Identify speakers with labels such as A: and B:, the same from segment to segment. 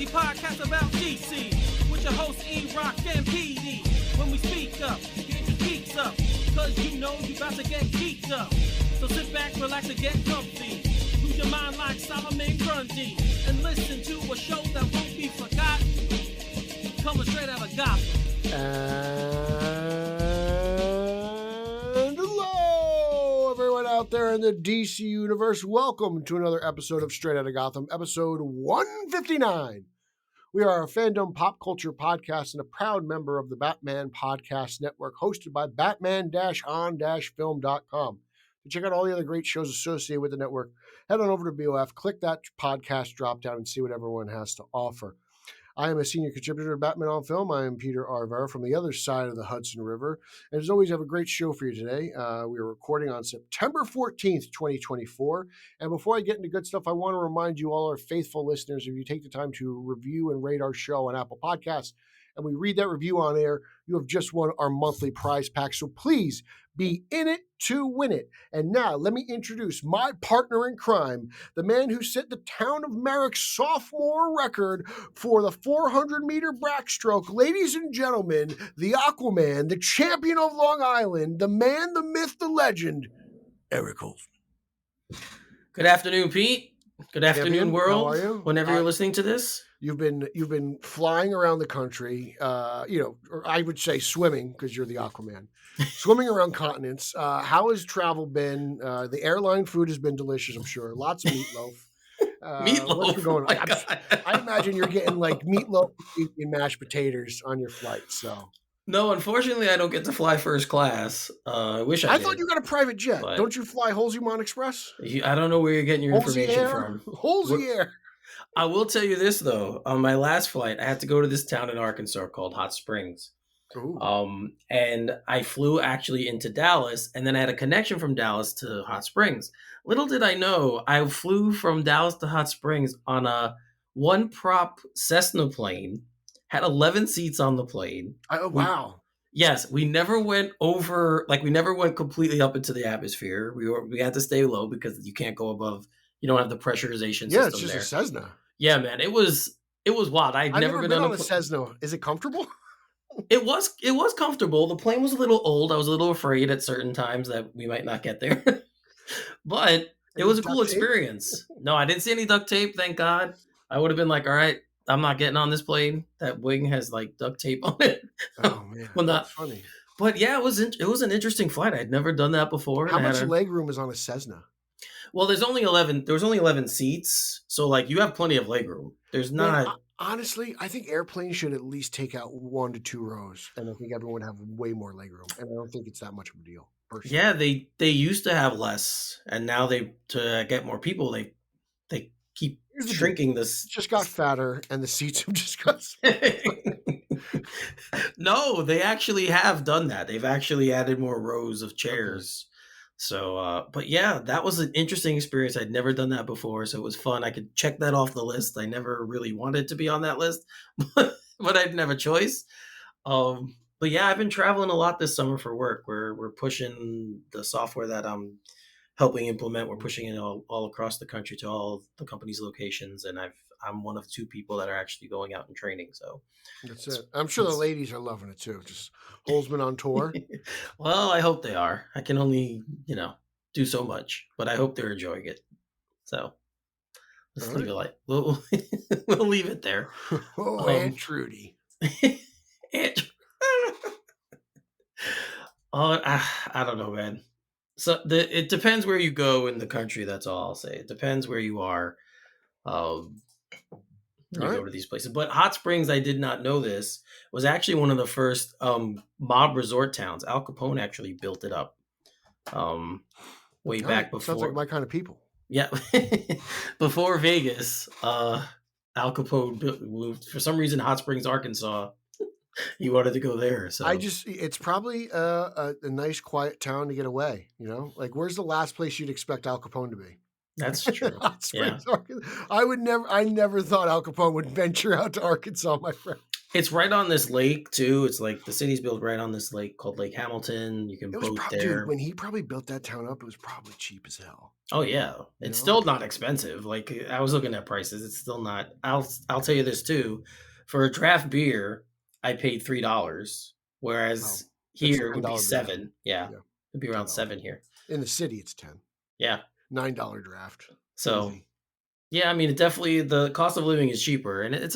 A: crazy podcast about DC with your host E-Rock and PD. When we speak up, get your geeks up, cause you know you about to get geeked up. So sit back, relax, and get comfy. Lose your mind like Solomon Grundy and listen to a show that won't be forgotten. Coming straight out of Gotham.
B: And hello, everyone out there in the DC universe. Welcome to another episode of Straight Outta Gotham, episode 159. We are a fandom pop culture podcast and a proud member of the Batman Podcast Network, hosted by batman-on-film.com. To check out all the other great shows associated with the network, head on over to BOF, click that podcast drop down, and see what everyone has to offer. I am a senior contributor to Batman on Film. I am Peter Arvera from the other side of the Hudson River. And as always, I have a great show for you today. We are recording on September 14th, 2024. And before I get into good stuff, I want to remind you, all our faithful listeners, if you take the time to review and rate our show on Apple Podcasts, and we read that review on air, you have just won our monthly prize pack. So please be in it to win it. And now let me introduce my partner in crime, the man who set the town of Merrick's sophomore record for the 400-meter backstroke. Ladies and gentlemen, the Aquaman, the champion of Long Island, the man, the myth, the legend, Eric Holzman.
C: Good afternoon, Pete. Good afternoon, world.
B: How are you?
C: Whenever you're listening to this.
B: You've been flying around the country, or I would say swimming, because you're the Aquaman, swimming around continents. How has travel been? The airline food has been delicious, I'm sure. Lots of meatloaf.
C: Meatloaf.
B: What's been going on? I imagine you're getting like meatloaf and mashed potatoes on your flight. So
C: No, unfortunately, I don't get to fly first class. I wish I did.
B: thought you got a private jet.
C: But
B: don't you fly Holzimon Express?
C: I don't know where you're getting your information from.
B: Holzy Air.
C: I will tell you this, though. On my last flight, I had to go to this town in Arkansas called Hot Springs.
B: Ooh.
C: And I flew actually into Dallas, and then I had a connection from Dallas to Hot Springs. Little did I know, I flew from Dallas to Hot Springs on a one-prop Cessna plane, had 11 seats on the plane.
B: Oh, wow.
C: Yes, we never went over, we never went completely up into the atmosphere. We had to stay low because you can't go above, you don't have the pressurization system there.
B: Yeah, it's just a Cessna.
C: Yeah, man, it was wild. I've never been on a
B: Cessna. Is it comfortable?
C: It was comfortable. The plane was a little old. I was a little afraid at certain times that we might not get there. But it was a cool experience. No, I didn't see any duct tape, thank God. I would have been like, all right, I'm not getting on this plane. That wing has duct tape on it.
B: Oh man,
C: well,
B: that's funny.
C: But yeah, it was an interesting flight. I'd never done that before.
B: How much leg room is on a Cessna?
C: Well, there was only 11 seats, so you have plenty of leg room. There's not.
B: Man, honestly, I think airplanes should at least take out 1 to 2 rows, and I think everyone would have way more leg room. And I don't think it's that much of a deal. Personally.
C: Yeah, they used to have less, and now to get more people, they keep shrinking this.
B: Just got fatter, and the seats have just got.
C: No, they actually have done that. They've actually added more rows of chairs. Okay. So, but yeah, that was an interesting experience. I'd never done that before, so it was fun. I could check that off the list. I never really wanted to be on that list, but I didn't have a choice. But yeah, I've been traveling a lot this summer for work. We're pushing the software that I'm helping implement. We're pushing it all across the country to all the company's locations, and I'm one of 2 people that are actually going out and training. So
B: that's it. I'm sure the ladies are loving it too. Just Holzman on tour.
C: Well, I hope they are. I can only do so much, but I hope they're enjoying it. So let's leave it we'll leave it there.
B: Oh, Aunt Trudy.
C: I don't know, man. So it depends where you go in the country. That's all I'll say. It depends where you are. Go to these places. But Hot Springs, I did not know this, was actually one of the first mob resort towns. Al Capone actually built it up way back before.
B: Sounds like my kind of people.
C: Yeah. Before Vegas, Al Capone moved, for some reason, Hot Springs, Arkansas. He wanted to go there. So
B: it's probably a nice, quiet town to get away. Where's the last place you'd expect Al Capone to be?
C: That's true.
B: Hot Springs, Arkansas. I never thought Al Capone would venture out to Arkansas, my friend.
C: It's right on this lake too. It's like the city's built right on this lake called Lake Hamilton. You can
B: It was
C: boat
B: probably, dude,
C: there.
B: when he probably built that town up, it was probably cheap as hell.
C: Oh yeah,
B: You
C: it's
B: know?
C: still not expensive. Like I was looking at prices, it's still not. I'll tell you this too, for a draft beer, I paid $3,
B: Wow.
C: whereas
B: That's
C: here it would be
B: $10 beer.
C: 7. Yeah,
B: Yeah.
C: it'd be around
B: $10.
C: 7 here.
B: In the city, it's 10.
C: Yeah,
B: $9 draft.
C: so
B: Easy.
C: yeah, I mean, it definitely the cost of living is cheaper, and it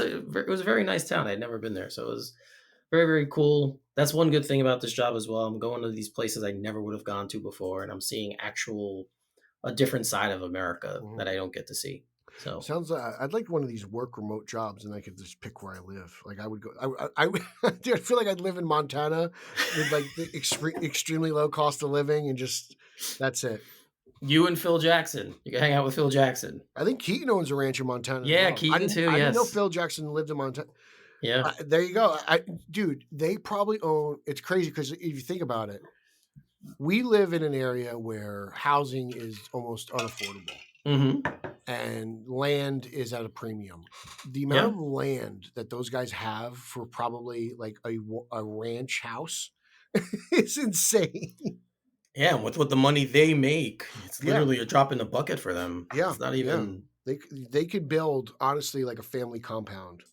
C: was a very nice town. I'd never been there, so it was very very cool. That's one good thing about this job as well. I'm going to these places I never would have gone to before, and I'm seeing actual a different side of America
B: Mhm.
C: that I don't get to see. So
B: Sounds I'd like one of these work remote jobs, and I could just pick where I live. Like I would go. Dude, I feel like I'd live in Montana with like the extremely low cost of living, and just that's it.
C: you and Phil Jackson, you can hang out with Phil Jackson.
B: I think Keaton owns a ranch in Montana as
C: Yeah,
B: well.
C: Keaton too.
B: I didn't know
C: Yes.
B: Phil Jackson lived in Montana.
C: Yeah.
B: There you go. Dude, they probably own. It's crazy because if you think about it, we live in an area where housing is almost unaffordable.
C: Mm-hmm.
B: And land is at a premium. The amount of land that those guys have for probably like a ranch house is insane.
C: Yeah, and with what the money they make, it's
B: Yeah.
C: literally a drop in the bucket for them.
B: Yeah,
C: It's not even.
B: They could build honestly like a family compound,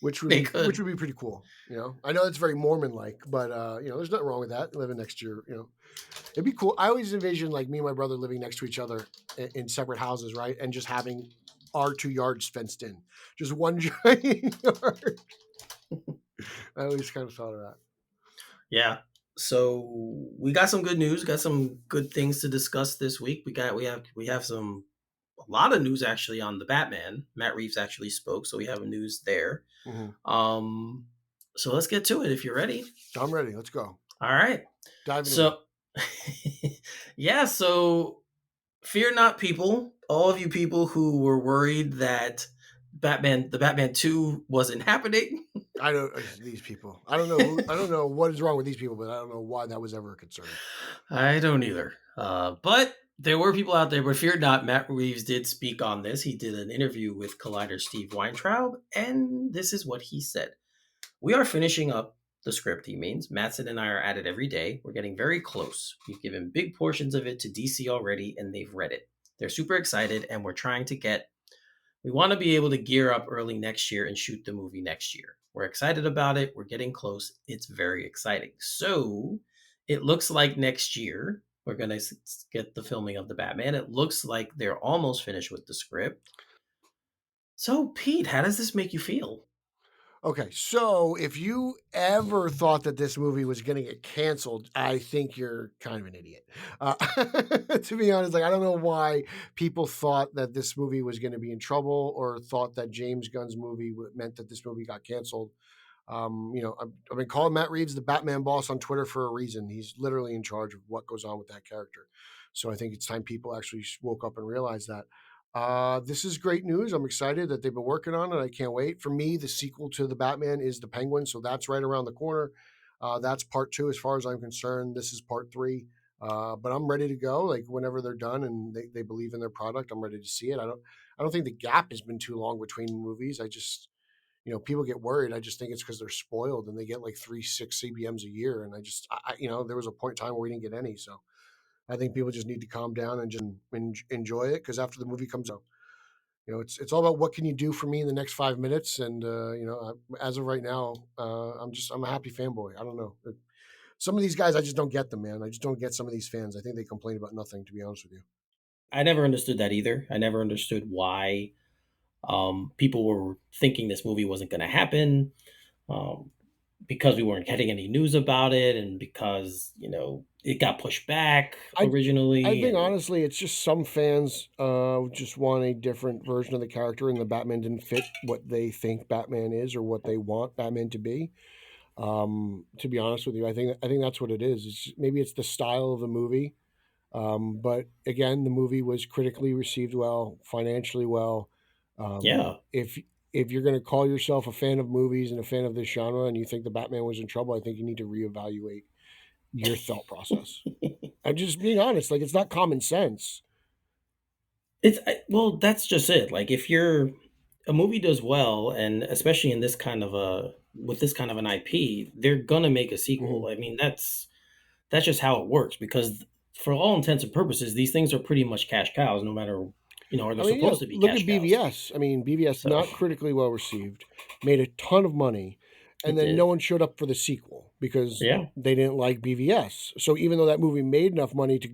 B: which would
C: They
B: be
C: could.
B: which would be pretty cool. You know, I know it's very Mormon like, but you know, there's nothing wrong with that. Living next to your, you know, it'd be cool. I always envision like me and my brother living next to each other in separate houses, right? And just having our 2 yards fenced in, just one giant yard. I always kind of thought of that.
C: Yeah. So we got some good news. Got some good things to discuss this week. We have some a lot of news actually on the Batman. Matt Reeves actually spoke, so we have news there.
B: Mm-hmm.
C: So let's get to it if you're ready.
B: I'm ready. Let's go.
C: All right.
B: Diving
C: So yeah, so fear not, people. All of you people who were worried that the Batman 2 wasn't happening.
B: I don't these people. I don't know. I don't know what is wrong with these people, but I don't know why that was ever a concern.
C: I don't either. But there were people out there, but fear not, Matt Reeves did speak on this. He did an interview with Collider Steve Weintraub, and this is what he said. We are finishing up the script, he means. Mattson and I are at it every day. We're getting very close. We've given big portions of it to DC already, and they've read it. They're super excited, and we want to be able to gear up early next year and shoot the movie next year. We're excited about it. We're getting close. It's very exciting. So it looks like next year we're going to get the filming of the Batman. It looks like they're almost finished with the script. So, Pete, how does this make you feel?
B: Okay, so if you ever thought that this movie was going to get canceled, I think you're kind of an idiot. To be honest, like I don't know why people thought that this movie was going to be in trouble or thought that James Gunn's movie meant that this movie got canceled. You know, I've been calling Matt Reeves the Batman boss on Twitter for a reason. He's literally in charge of what goes on with that character. So I think it's time people actually woke up and realized that. This is great news. I'm excited that they've been working on it. I can't wait. For me, the sequel to the Batman is the Penguin, so that's right around the corner. That's part 2, as far as I'm concerned. This is part 3. But I'm ready to go. Like whenever they're done and they believe in their product, I'm ready to see it. I don't think the gap has been too long between movies. I just, you know, people get worried. I just think it's because they're spoiled and they get like 3-6 CBMs a year. And you know, there was a point in time where we didn't get any. So I think people just need to calm down and just enjoy it because after the movie comes out, you know, it's all about what can you do for me in the next 5 minutes. And you know, as of right now, I'm a happy fanboy. I don't know. Some of these guys, I just don't get them, man. I just don't get some of these fans. I think they complain about nothing, to be honest with you.
C: I never understood that either. I never understood why people were thinking this movie wasn't going to happen. Because we weren't getting any news about it and because, you know, it got pushed back originally.
B: I think honestly, it's just some fans just want a different version of the character, and the Batman didn't fit what they think Batman is or what they want Batman to be. To be honest with you, I think that's what it is. Maybe it's the style of the movie, but again, the movie was critically received well, financially well.
C: Yeah.
B: If you're going to call yourself a fan of movies and a fan of this genre, and you think the Batman was in trouble, I think you need to reevaluate your thought process. I'm just being honest. Like, it's not common sense.
C: Well, that's just it. Like, if you're a movie does well, and especially in this kind of a with this kind of an IP, they're gonna make a
B: Hmm.
C: sequel. I mean, that's just how it works because for all intents and purposes, these things are pretty much cash cows, no matter or
B: I
C: they're
B: mean, yeah,
C: supposed to be
B: look
C: cash
B: at
C: cows.
B: BVS. I mean, BVS
C: So
B: not critically well received, made a ton of money, and
C: it
B: then no
C: did.
B: one showed up for the sequel because
C: Yeah.
B: they didn't like BVS. So even though that movie made enough money to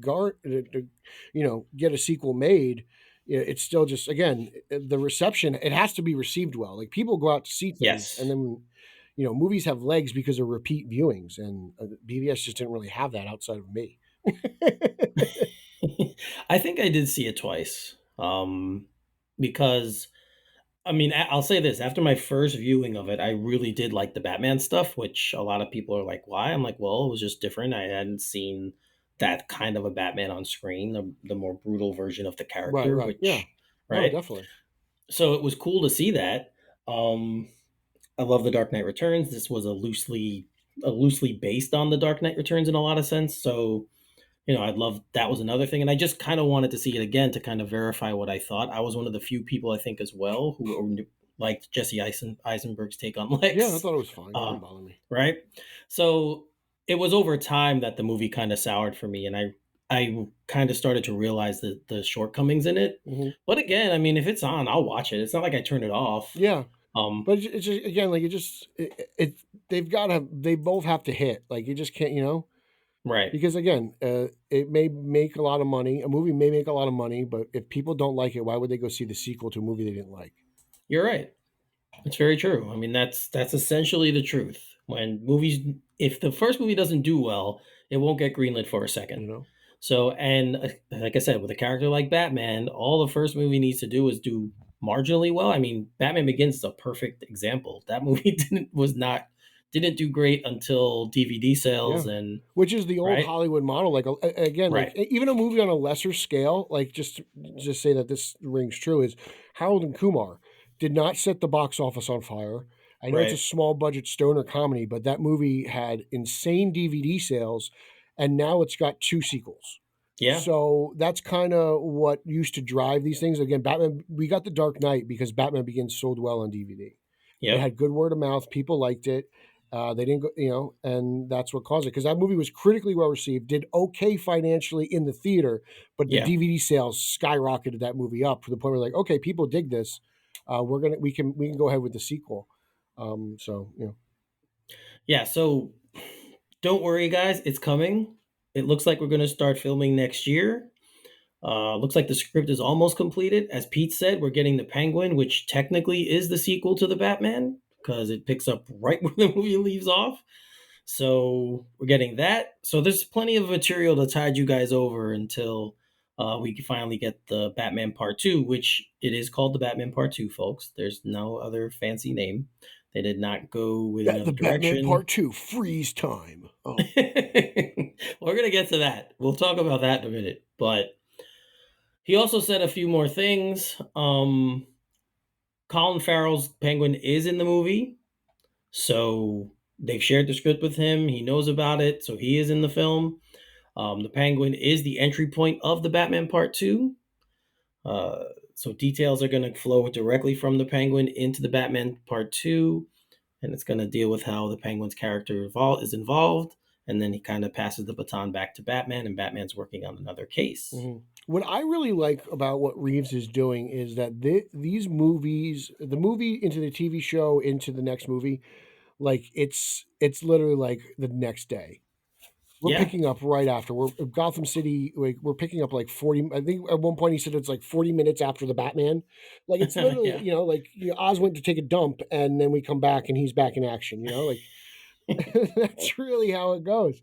B: get a sequel made, it's still just again the reception. It has to be received well. Like people go out to see things, and
C: Yes.
B: then movies have legs because of repeat viewings, and BVS just didn't really have that outside of me.
C: I think I did see it twice. Because I mean, I'll say this: after my first viewing of it, I really did like the Batman stuff, which a lot of people are like, "Why?" I'm like, "Well, it was just different. I hadn't seen that kind of a Batman on screen, the more brutal version of the
B: Right,
C: character."
B: right, yeah,
C: Which,
B: no,
C: right?
B: definitely.
C: So it was cool to see that. I love the Dark Knight Returns. This was a loosely based on the Dark Knight Returns in a lot of sense. So I'd love that was another thing, and I just kind of wanted to see it again to kind of verify what I thought. I was one of the few people I think as well who liked Jesse Eisenberg's take on
B: Yeah, I
C: Lex,
B: thought it was fine. It
C: uh,
B: didn't bother me.
C: right? So it was over time that the movie kind of soured for me, and I kind of started to realize the shortcomings in it.
B: Hmm.
C: But again, I mean, if it's on, I'll watch it. It's not like I turn it off.
B: Yeah,
C: Um,
B: but it's just, again, like they've got to, they both have to hit. Like you just can't,
C: right.
B: because again, it may make a lot of money. A movie may make a lot of money, but if people don't like it, why would they go see the sequel to a movie they didn't like?
C: You're right. It's very true. I mean, that's essentially the truth. When movies, if the first movie doesn't do well, it won't get greenlit for a second.
B: You know?
C: So, and like I said, with a character like Batman, all the first movie needs to do is do marginally well. I mean, Batman Begins is a perfect example. That movie didn't do great until DVD sales
B: Yeah.
C: and
B: Which is the old
C: right,
B: Hollywood model. Like again, like
C: right,
B: even a movie on a lesser scale, like just say that this rings true is Harold and Kumar did not set the box office on fire. I know it's a
C: right.
B: small budget stoner comedy, but that movie had insane DVD sales, and now it's got two sequels.
C: Yeah,
B: So that's kind of what used to drive these things. Again, Batman. We got the Dark Knight because Batman Begins sold well on DVD. It
C: yep,
B: had good word of mouth. People liked it. They didn't go, and that's what caused it because that movie was critically well received, did okay financially in the theater, but the
C: yeah,
B: DVD sales skyrocketed that movie up to the point where like, okay, people dig this. We can go ahead with the sequel. So
C: yeah. So don't worry, guys, it's coming. It looks like we're going to start filming next year. Looks like the script is almost completed. As Pete said, we're getting the Penguin, which technically is the sequel to the Batman because it picks up right where the movie leaves off. So we're getting that. So there's plenty of material to tide you guys over until we can finally get the Batman Part 2, which it is called the Batman Part 2, folks. There's no other fancy name. They did not go with
B: yeah,
C: another
B: the Batman Part
C: direction.
B: Two, freeze time. Oh,
C: We're going to get to that. We'll talk about that in a minute. But he also said a few more things. Colin Farrell's Penguin is in the movie, so they've shared the script with him. He knows about it, so he is in the film. The Penguin is the entry point of the Batman Part 2. Uh, so details are going to flow directly from the Penguin into the Batman Part 2, and it's going to deal with how the Penguin's character is involved. And then he kind of passes the baton back to Batman, and Batman's working on another case.
B: mhm. What I really like about what Reeves is doing is that these movies, the movie into the TV show into the next movie, like it's literally like the next day. We're
C: Yeah,
B: picking up right after. We're Gotham City. Like we're picking up like 40. I think at one point he said it's like 40 minutes after the Batman. Like it's literally,
C: yeah,
B: like Oz went to take a dump and then we come back and he's back in action. Like that's really how it goes.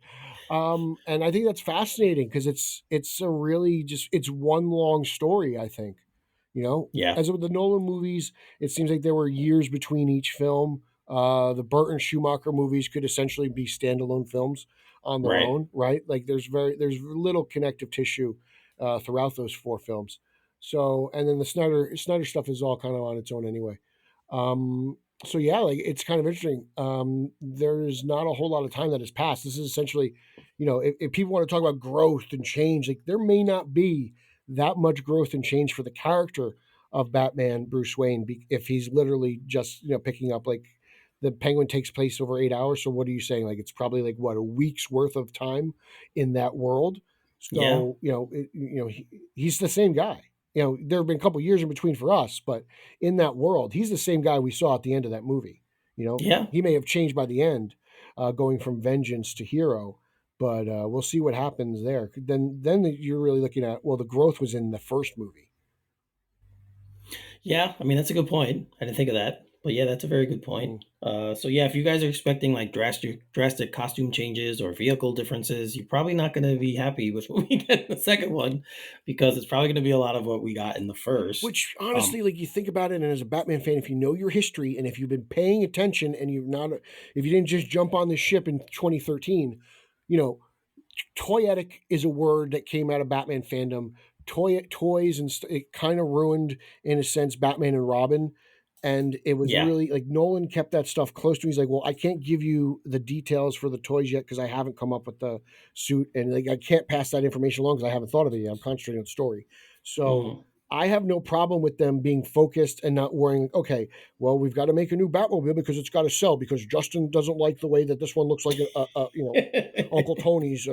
B: And I think that's fascinating because it's a really just it's one long story. I think,
C: yeah.
B: as with the Nolan movies, it seems like there were years between each film. The Burton Schumacher movies could essentially be standalone films on their
C: Right.
B: own, right? Like there's little connective tissue throughout those four films. So and then the Snyder stuff is all kind of on its own anyway. So yeah, like it's kind of interesting. There's not a whole lot of time that has passed. This is essentially, if people want to talk about growth and change, like there may not be that much growth and change for the character of Batman Bruce Wayne if he's literally just picking up like the Penguin takes place over 8 hours. So what are you saying? Like it's probably like what, a week's worth of time in that world.
C: Yeah.
B: So he's the same guy. There have been a couple years in between for us, but in that world, he's the same guy we saw at the end of that movie.
C: Yeah.
B: He may have changed by the end, going from vengeance to hero, but we'll see what happens there. Then you're really looking at, well, the growth was in the first movie.
C: Yeah, I mean that's a good point. I didn't think of that, but yeah, that's a very good point.
B: Mm.
C: So yeah, if you guys are expecting like drastic costume changes or vehicle differences, you're probably not going to be happy with what we get in the second one, because it's probably going to be a lot of what we got in the first.
B: Which honestly, like you think about it, and as a Batman fan, if you know your history and if you've been paying attention and if you didn't just jump on this ship in 2013, you know, toyetic is a word that came out of Batman fandom. Toys and it kind of ruined, in a sense, Batman and Robin. And it was
C: Yeah.
B: really like Nolan kept that stuff close to me. He's like, well, I can't give you the details for the toys yet because I haven't come up with the suit, and like I can't pass that information along because I haven't thought of it yet. I'm concentrating on the story. So
C: Hmm.
B: I have no problem with them being focused and not worrying. Okay, well, we've got to make a new Batmobile because it's got to sell because Justin doesn't like the way that this one looks like Uncle Tony's,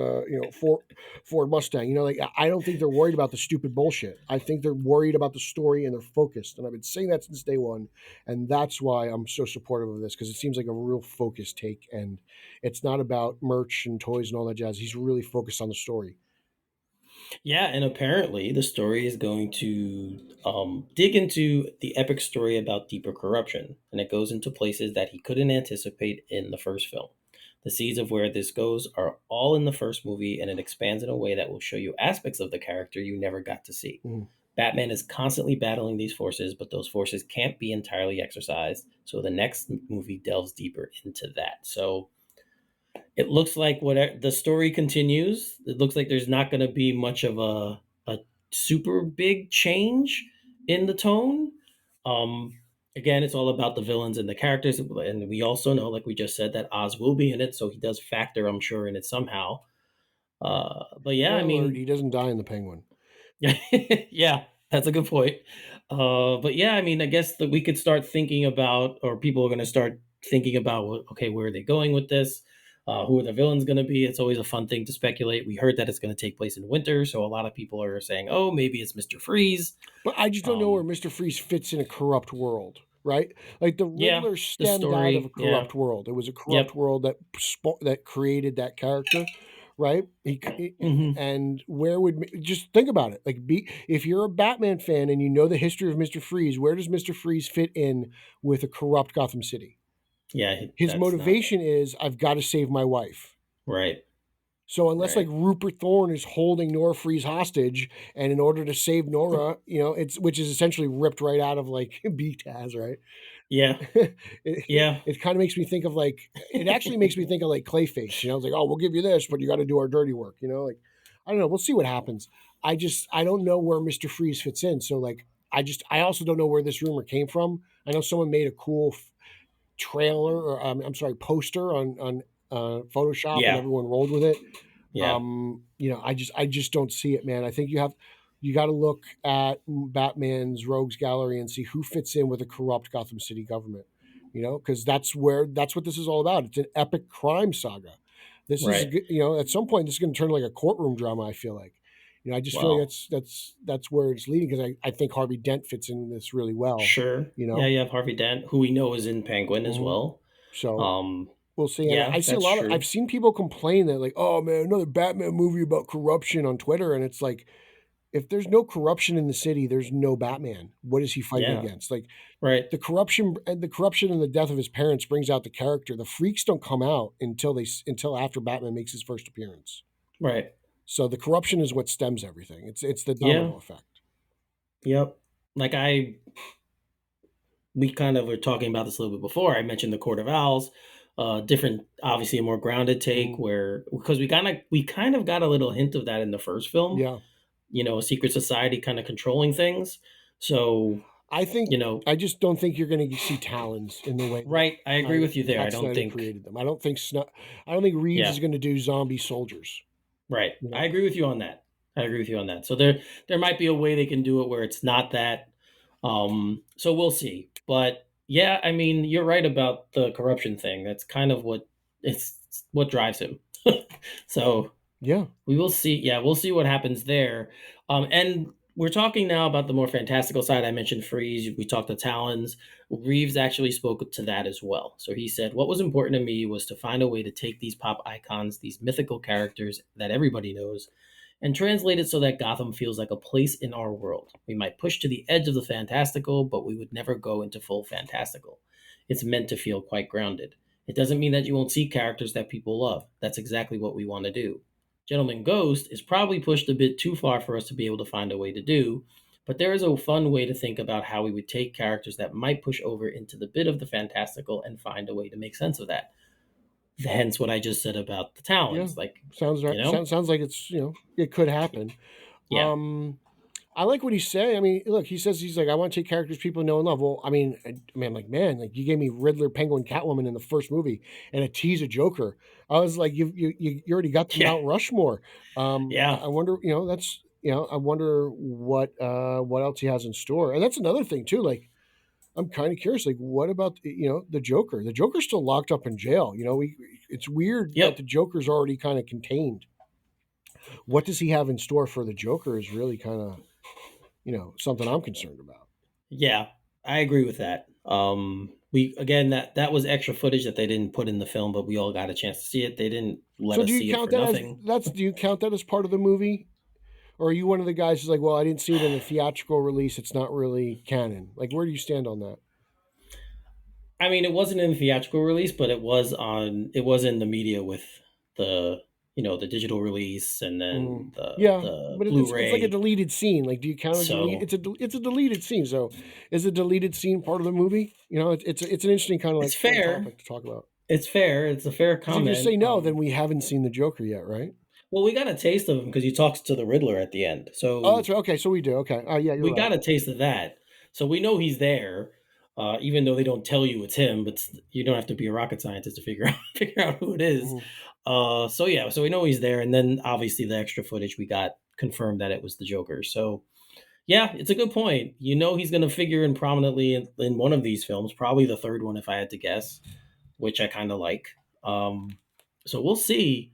B: Ford Mustang. Like I don't think they're worried about the stupid bullshit. I think they're worried about the story and they're focused. And I've been saying that since day one, and that's why I'm so supportive of this because it seems like a real focused take, and it's not about merch and toys and all that jazz. He's really focused on the story.
C: Yeah, and apparently the story is going to dig into the epic story about deeper corruption, and it goes into places that he couldn't anticipate in the first film. The seeds of where this goes are all in the first movie, and it expands in a way that will show you aspects of the character you never got to see.
B: Mm.
C: Batman is constantly battling these forces, but those forces can't be entirely exercised, so the next movie delves deeper into that. So it looks like whatever the story continues, it looks like there's not going to be much of a super big change in the tone. Um, Again, it's all about the villains and the characters, and we also know, like we just said, that Oz will be in it, so he does factor, I'm sure, in it somehow. But yeah, I
B: Spoiler alert:
C: mean,
B: he doesn't die in the Penguin.
C: yeah, that's a good point. But yeah, I mean, I guess that we could start thinking about, or people are going to start thinking about, okay, where are they going with this? Who are the villains going to be? It's always a fun thing to speculate. We heard that it's going to take place in winter, so a lot of people are saying, oh, maybe it's Mr. Freeze.
B: But I just don't know where
C: Um,
B: Mr. Freeze fits in a corrupt world, right? Like the
C: yeah,
B: Riddler
C: the
B: stemmed out of a
C: story. Yeah.
B: corrupt world. It was a corrupt
C: Yep.
B: world that created that character, right?
C: Hmm.
B: And where would just think about it? Like, if you're a Batman fan and you know the history of Mr. Freeze, where does Mr. Freeze fit in with a corrupt Gotham City?
C: Yeah,
B: His
C: that's not
B: motivation is, I've got to save my wife.
C: right.
B: So unless like
C: Right.
B: Rupert Thorne is holding Nora Freeze hostage, and in order to save Nora, it's which is essentially ripped right out of like BTAS, right?
C: Yeah.
B: it,
C: Yeah.
B: it kind of makes me think of like it actually makes me think of like Clayface. It's like, oh, we'll give you this, but you got to do our dirty work. Like I don't know. We'll see what happens. I don't know where Mister Freeze fits in. So like I also don't know where this rumor came from. I know someone made a cool trailer or I'm sorry, poster on Photoshop, and
C: Yeah.
B: everyone rolled with it.
C: Yeah.
B: I just don't see it, man. I think you got to look at Batman's rogues gallery and see who fits in with a corrupt Gotham City government. Because that's what this is all about. It's an epic crime saga. This is
C: Right.
B: at some point this is going to turn like a courtroom drama. I feel like, I just feel like
C: Well,
B: that's where it's leading because I think Harvey Dent fits in this really well.
C: sure.
B: You
C: Yeah,
B: know,
C: you have Harvey Dent, who we know is in Penguin as
B: hmm
C: well.
B: so
C: Um,
B: we'll see. And
C: yeah,
B: I see a
C: that's
B: lot of, I've
C: true.
B: seen people complain that like, oh man, another Batman movie about corruption on Twitter. And it's like, if there's no corruption in the city, there's no Batman. What is he fighting
C: Yeah,
B: against? Like
C: right,
B: the corruption and the death of his parents brings out the character. The freaks don't come out until after Batman makes his first appearance.
C: right.
B: So the corruption is what stems everything. It's the
C: Yeah,
B: domino effect.
C: yep. Like we kind of were talking about this a little bit before. I mentioned the Court of Owls, different, obviously a more grounded take
B: Mhm.
C: where because we kind of got a little hint of that in the first film.
B: Yeah.
C: A secret society kind of controlling things. So
B: I think
C: you know,
B: I just don't think you're going to see Talons in the way that
C: right. I agree with you there. I
B: Zack
C: don't
B: Snyder
C: think.
B: created them. I don't think Reeves
C: Yeah,
B: is going to do zombie soldiers.
C: right.
B: You
C: I
B: know,
C: agree with you on that. I agree with you on that. So there might be a way they can do it where it's not that. So we'll see. But yeah, I mean, you're right about the corruption thing. That's kind of it's what drives him. So
B: Yeah.
C: we will see. Yeah, we'll see what happens there. And we're talking now about the more fantastical side. I mentioned Freeze. We talked to Talons. Reeves actually spoke to that as well. So he said, "What was important to me was to find a way to take these pop icons, these mythical characters that everybody knows, and translate it so that Gotham feels like a place in our world. We might push to the edge of the fantastical, but we would never go into full fantastical. It's meant to feel quite grounded. It doesn't mean that you won't see characters that people love. That's exactly what we want to do. Gentleman Ghost is probably pushed a bit too far for us to be able to find a way to do, but there is a fun way to think about how we would take characters that might push over into the bit of the fantastical and find a way to make sense of that. Hence what I just said about the
B: Yeah.
C: Talons. Like,
B: Sounds right.
C: you know?
B: Sounds like it's, it could happen.
C: Yeah.
B: I like what he's saying. I mean, look, he says he's like, I want to take characters people know and love. Well, I'm like, man, like you gave me Riddler, Penguin, Catwoman in the first movie, and a tease of Joker. I was like, you already got the
C: Yeah.
B: Mount Rushmore.
C: Yeah.
B: I wonder, that's I wonder what else he has in store, and that's another thing too. Like, I'm kind of curious, like, what about the Joker? The Joker's still locked up in jail. It's weird that the
C: Yep.
B: Joker's already kind of contained. What does he have in store for the Joker is really kind of something I'm concerned about.
C: Yeah. I agree with that. We again that was extra footage that they didn't put in the film, but we all got a chance to see it. They didn't let
B: So
C: us see it for nothing.
B: do you count that as part of the movie? Or are you one of the guys who's like, well, I didn't see it in the theatrical release. It's not really canon. Like, where do you stand on that?
C: I mean, it wasn't in the theatrical release, but it was in the media with the the digital release and
B: Mhm.
C: then
B: Yeah,
C: the
B: but it's like a
C: Blu-ray.
B: deleted scene. Like, do you count a delete?
C: So
B: It's a deleted scene. So, is a deleted scene part of the movie? It's an interesting kind of
C: it's
B: like fun
C: fair.
B: topic to talk about.
C: It's fair. It's a fair
B: Because if you say
C: comment.
B: no, then we haven't seen the Joker yet, right?
C: Well, we got a taste of him because he talks to the Riddler at the end.
B: Oh, that's
C: So
B: right. Okay, so we do. Okay. Yeah, you're
C: we
B: right.
C: got a taste of that. So we know he's there, even though they don't tell you it's him. But you don't have to be a rocket scientist to figure out figure out who it is.
B: Mhm.
C: So yeah, so we know he's there, and then obviously the extra footage we got confirmed that it was the Joker. So yeah, it's a good point. You know he's going to figure in prominently in one of these films, probably the third one if I had to guess, which I kind of like. Um, so we'll see.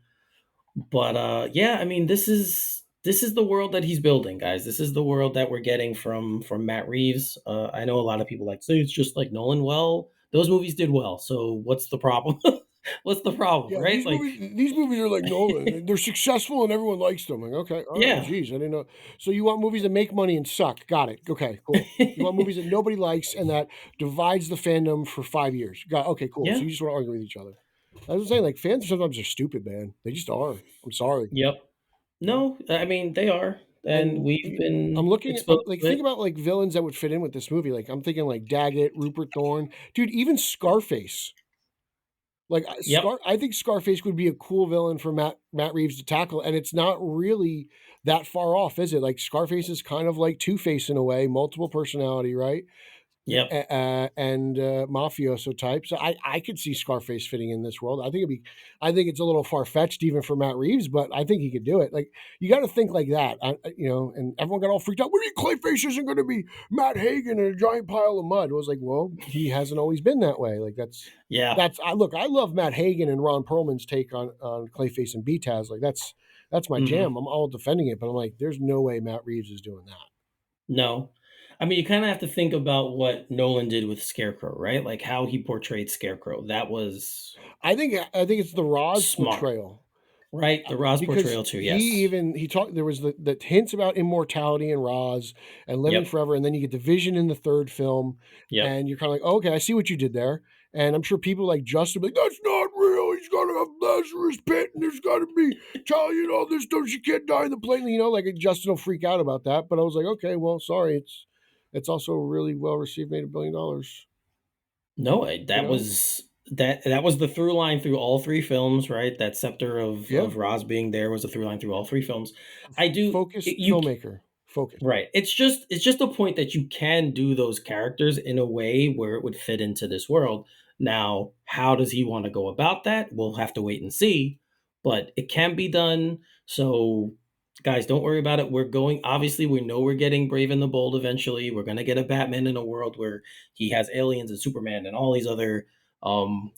C: But yeah, I mean, this is the world that he's building, guys. This is the world that we're getting from Matt Reeves. I know a lot of people like say it's just like Nolan. Well, those movies did well. So what's the problem? What's the problem,
B: Yeah,
C: right? Like,
B: these movies are like Nolan. They're successful and everyone likes them. Like, okay, all right,
C: yeah,
B: geez, I didn't know. So you want movies that make money and suck? Got it. Okay, cool. You want movies that nobody likes and that divides the fandom for 5 years? Got okay, cool. So
C: yeah,
B: you just want to argue with each other. I was saying, like, fans sometimes are stupid, man. They just are. I'm sorry.
C: yep.
B: You know?
C: No, I mean they are, and
B: And
C: we've
B: I'm
C: been
B: looking at
C: exposed
B: like
C: to
B: think
C: it.
B: about like villains that would fit in with this movie. Like I'm thinking like Daggett, Rupert Thorne, dude. Even Scarface. Like
C: Yep,
B: I think Scarface would be a cool villain for Matt Reeves to tackle, and it's not really that far off, is it? Like Scarface is kind of like Two Face in a way, multiple personality, right?
C: yep.
B: And mafioso type. So I could see Scarface fitting in this world. I think it's a little far fetched even for Matt Reeves, but I think he could do it. Like you got to think like that, And everyone got all freaked out. What do you Clayface isn't going to be Matt Hagen in a giant pile of mud? I was like, well, he hasn't always been that way. Like
C: Yeah.
B: I look. I love Matt Hagen and Ron Perlman's take on Clayface and BTAS. Like that's my
C: Mhm.
B: jam. I'm all defending it, but I'm like, there's no way Matt Reeves is doing that.
C: No. I mean, you kind of have to think about what Nolan did with Scarecrow, right? Like how he portrayed Scarecrow. That was
B: I think it's the Roz
C: smart,
B: portrayal.
C: right? The Ross
B: Because
C: portrayal too. Yes.
B: he talked there was the hints about immortality in Roz and living
C: Yep.
B: forever, and then you get the vision in the third film,
C: Yep.
B: and you're kind of like, oh, okay, I see what you did there. And I'm sure people like Justin be like, that's not real. He's got to have Lazarus Pit, and there's got to be Charlie and all this stuff. She can't die in the plane. Like Justin will freak out about that. But I was like, okay, well, sorry, it's also really well received, made $1 billion.
C: No,
B: You
C: that
B: know,
C: was that was the through line through all three films, right? That scepter
B: yeah,
C: of Roz being there was a through line through all three films. I do
B: focused
C: you
B: filmmaker, focus.
C: right. It's just a point that you can do those characters in a way where it would fit into this world. Now, how does he want to go about that? We'll have to wait and see, but it can be done. So guys, don't worry about it. We're going. Obviously, we know we're getting Brave and the Bold eventually. We're gonna get a Batman in a world where he has aliens and Superman and all these other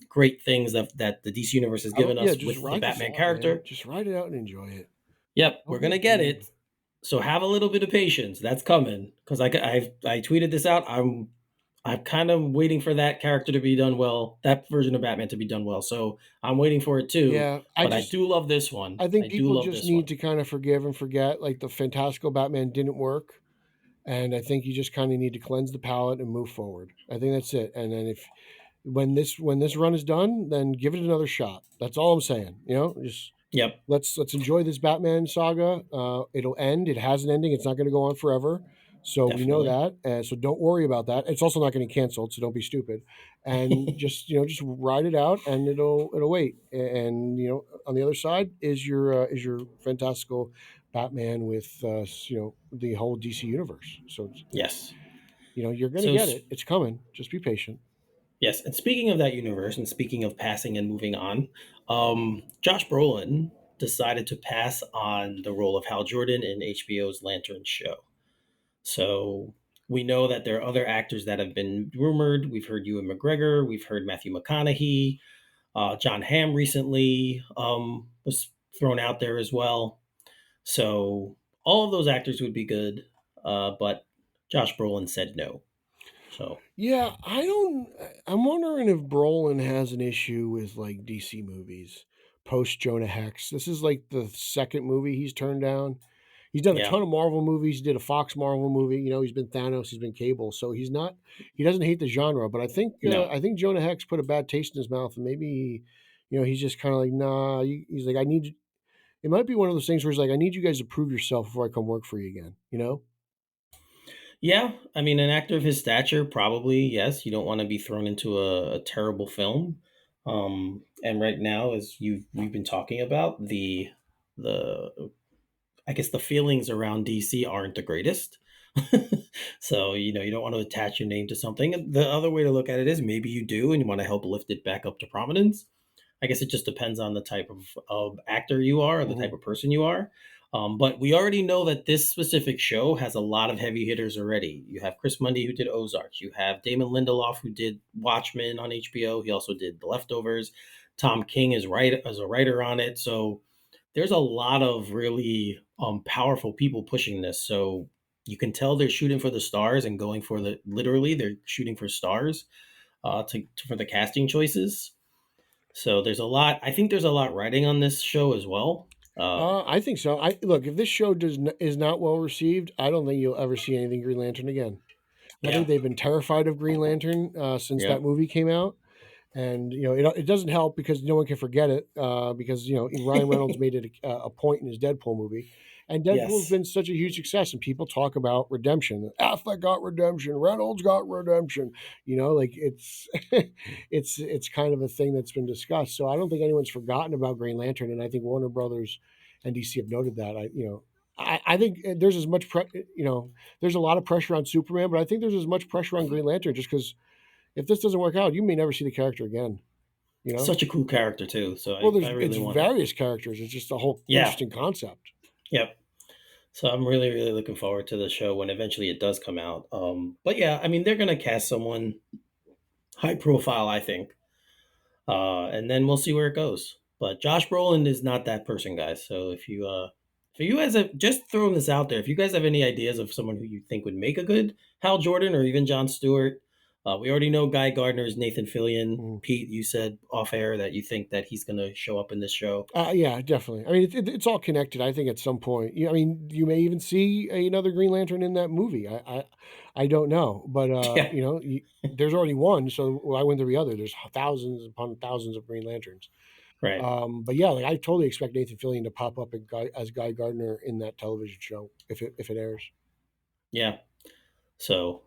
C: great things that the DC universe has given
B: Yeah,
C: us
B: just
C: with the
B: ride this
C: Batman
B: out, man.
C: character.
B: Just ride it out and enjoy it.
C: Yep,
B: No
C: we're gonna
B: big
C: get
B: deal.
C: it. So have a little bit of patience. That's coming because I tweeted this out. I'm kind of waiting for that character to be done well, that version of Batman to be done well. So I'm waiting for it too.
B: Yeah,
C: But I do love this one.
B: I think
C: I do
B: people
C: love
B: just
C: this one.
B: need to kind of forgive and forget. Like the fantastical Batman didn't work, and I think you just kind of need to cleanse the palate and move forward. I think that's it. And then if when this run is done, then give it another shot. That's all I'm saying. Just
C: Yep,
B: let's enjoy this Batman saga. It'll end. It has an ending. It's not going to go on forever. So we know
C: definitely.
B: that. So don't worry about that. It's also not going to get canceled. So don't be stupid. And just ride it out, and it'll wait. And on the other side is your fantastical Batman with the whole DC universe. So
C: Yes.
B: you're going to
C: So
B: get it. It's coming. Just be patient.
C: yes, and speaking of that universe, and speaking of passing and moving on, Josh Brolin decided to pass on the role of Hal Jordan in HBO's Lantern show. So we know that there are other actors that have been rumored. We've heard Ewan McGregor, we've heard Matthew McConaughey, John Hamm recently was thrown out there as well. So all of those actors would be good, but Josh Brolin said no. So
B: Yeah, I don't. I'm wondering if Brolin has an issue with like DC movies post Jonah Hex. This is like the second movie he's turned down. He's done a
C: yeah,
B: ton of Marvel movies. He did a Fox Marvel movie. He's been Thanos. He's been Cable. So he's not. He doesn't hate the genre. But
C: no.
B: I think Jonah Hex put a bad taste in his mouth, and maybe he's just kind of like nah. He's like I need. It might be one of those things where he's like I need you guys to prove yourself before I come work for you again.
C: Yeah, I mean, an actor of his stature, probably yes. You don't want to be thrown into a terrible film. And right now, as we've been talking about, the I guess the feelings around DC aren't the greatest. So you don't want to attach your name to something. The other way to look at it is maybe you do, and you want to help lift it back up to prominence. I guess it just depends on the type of actor you are or the type
B: Hmm.
C: of person you are. But we already know that this specific show has a lot of heavy hitters already. You have Chris Mundy, who did Ozark. You have Damon Lindelof, who did Watchmen on HBO. He also did The Leftovers. Tom King is as a writer on it. So there's a lot of really powerful people pushing this. So you can tell they're shooting for the stars and going for literally they're shooting for stars for the casting choices. So there's a lot. I think there's a lot riding on this show as well.
B: I think so. I look if this show is not well received, I don't think you'll ever see anything Green Lantern again. I
C: Yeah,
B: think they've been terrified of Green Lantern since
C: yeah,
B: that movie came out, and it doesn't help because no one can forget it because Ryan Reynolds made it a point in his Deadpool movie, and Deadpool's
C: yes,
B: been such a huge success, and people talk about redemption. Affleck got redemption, Reynolds got redemption. Like it's it's kind of a thing that's been discussed. So I don't think anyone's forgotten about Green Lantern, and I think Warner Brothers and DC have noted that. I think there's as much there's a lot of pressure on Superman, but I think there's as much pressure on Green Lantern just because if this doesn't work out, you may never see the character again. You know?
C: such a cool character too. So
B: Well,
C: I
B: it's
C: really want.
B: various characters. It's just a whole
C: Yeah,
B: interesting concept.
C: yep. So I'm really really looking forward to the show when eventually it does come out. But yeah, I mean they're gonna cast someone high profile, I think, and then we'll see where it goes. But Josh Brolin is not that person, guys. So if you guys have just throwing this out there, if you guys have any ideas of someone who you think would make a good Hal Jordan or even John Stewart, we already know Guy Gardner is Nathan Fillion.
B: Mhm.
C: Pete, you said off air that you think that he's going to show up in this show.
B: Yeah, definitely. I mean, it's all connected. I think at some point, I mean, you may even see another Green Lantern in that movie. I don't know, but
C: Yeah,
B: there's already one, so why wouldn't there be other? There's thousands upon thousands of Green Lanterns.
C: right.
B: But yeah, like I totally expect Nathan Fillion to pop up as Guy Gardner in that television show if it airs.
C: Yeah. So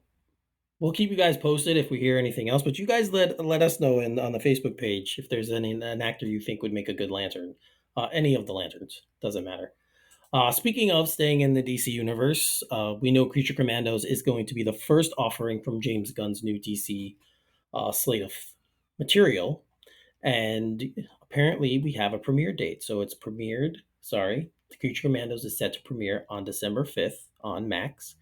C: we'll keep you guys posted if we hear anything else. But you guys let us know on the Facebook page if there's an actor you think would make a good lantern. Any of the lanterns doesn't matter. Speaking of staying in the DC universe, we know Creature Commandos is going to be the first offering from James Gunn's new DC slate of material, and apparently we have a premiere date. So it's premiered. Sorry, Creature Commandos is set to premiere on December 5th on Max,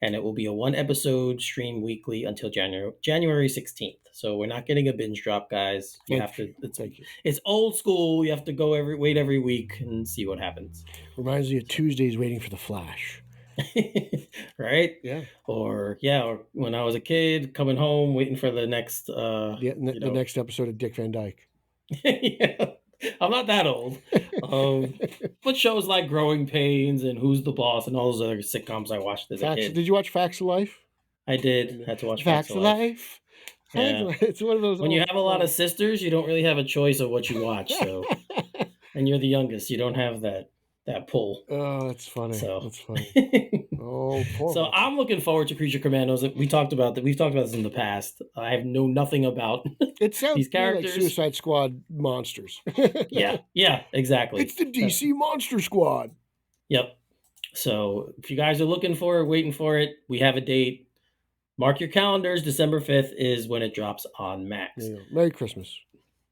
C: and it will be a one episode stream weekly until January 16th. So we're not getting a binge drop, guys. You have to.
B: Thank you.
C: It's old school. You have to go wait every week and see what happens.
B: Reminds me of Tuesdays waiting for the Flash.
C: Right?
B: Yeah.
C: Or when I was a kid, coming home waiting for the next.
B: The next episode of Dick Van Dyke.
C: Yeah. I'm not that old. But shows like Growing Pains and Who's the Boss and all those other sitcoms I watched as a kid.
B: Did you watch Facts of Life?
C: I did. Had to watch
B: Facts of Life.
C: Yeah.
B: It's one of those.
C: When you have a lot of sisters, you don't really have a choice of what you watch. So, and you're the youngest, you don't have that pull.
B: Oh, that's funny.
C: So
B: that's funny. Oh, poor.
C: So I'm looking forward to Creature Commandos. We've talked about this in the past. I know nothing about
B: it sounds
C: these characters.
B: Like Suicide Squad monsters.
C: yeah, exactly.
B: It's the DC Monster Squad.
C: Yep. So if you guys are looking for it, waiting for it, we have a date. Mark your calendars. December 5th is when it drops on Max.
B: Merry Christmas.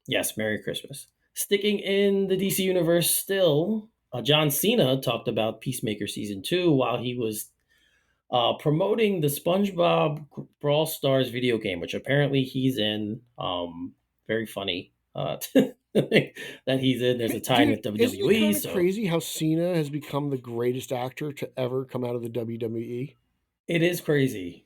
C: Yes, Merry Christmas. Sticking in the DC universe still, John Cena talked about Peacemaker Season 2 while he was promoting the SpongeBob Brawl Stars video game, which apparently he's in. Very funny that he's in. There's a tie with WWE.
B: Isn't it kind of crazy how Cena has become the greatest actor to ever come out of the WWE?
C: It is crazy.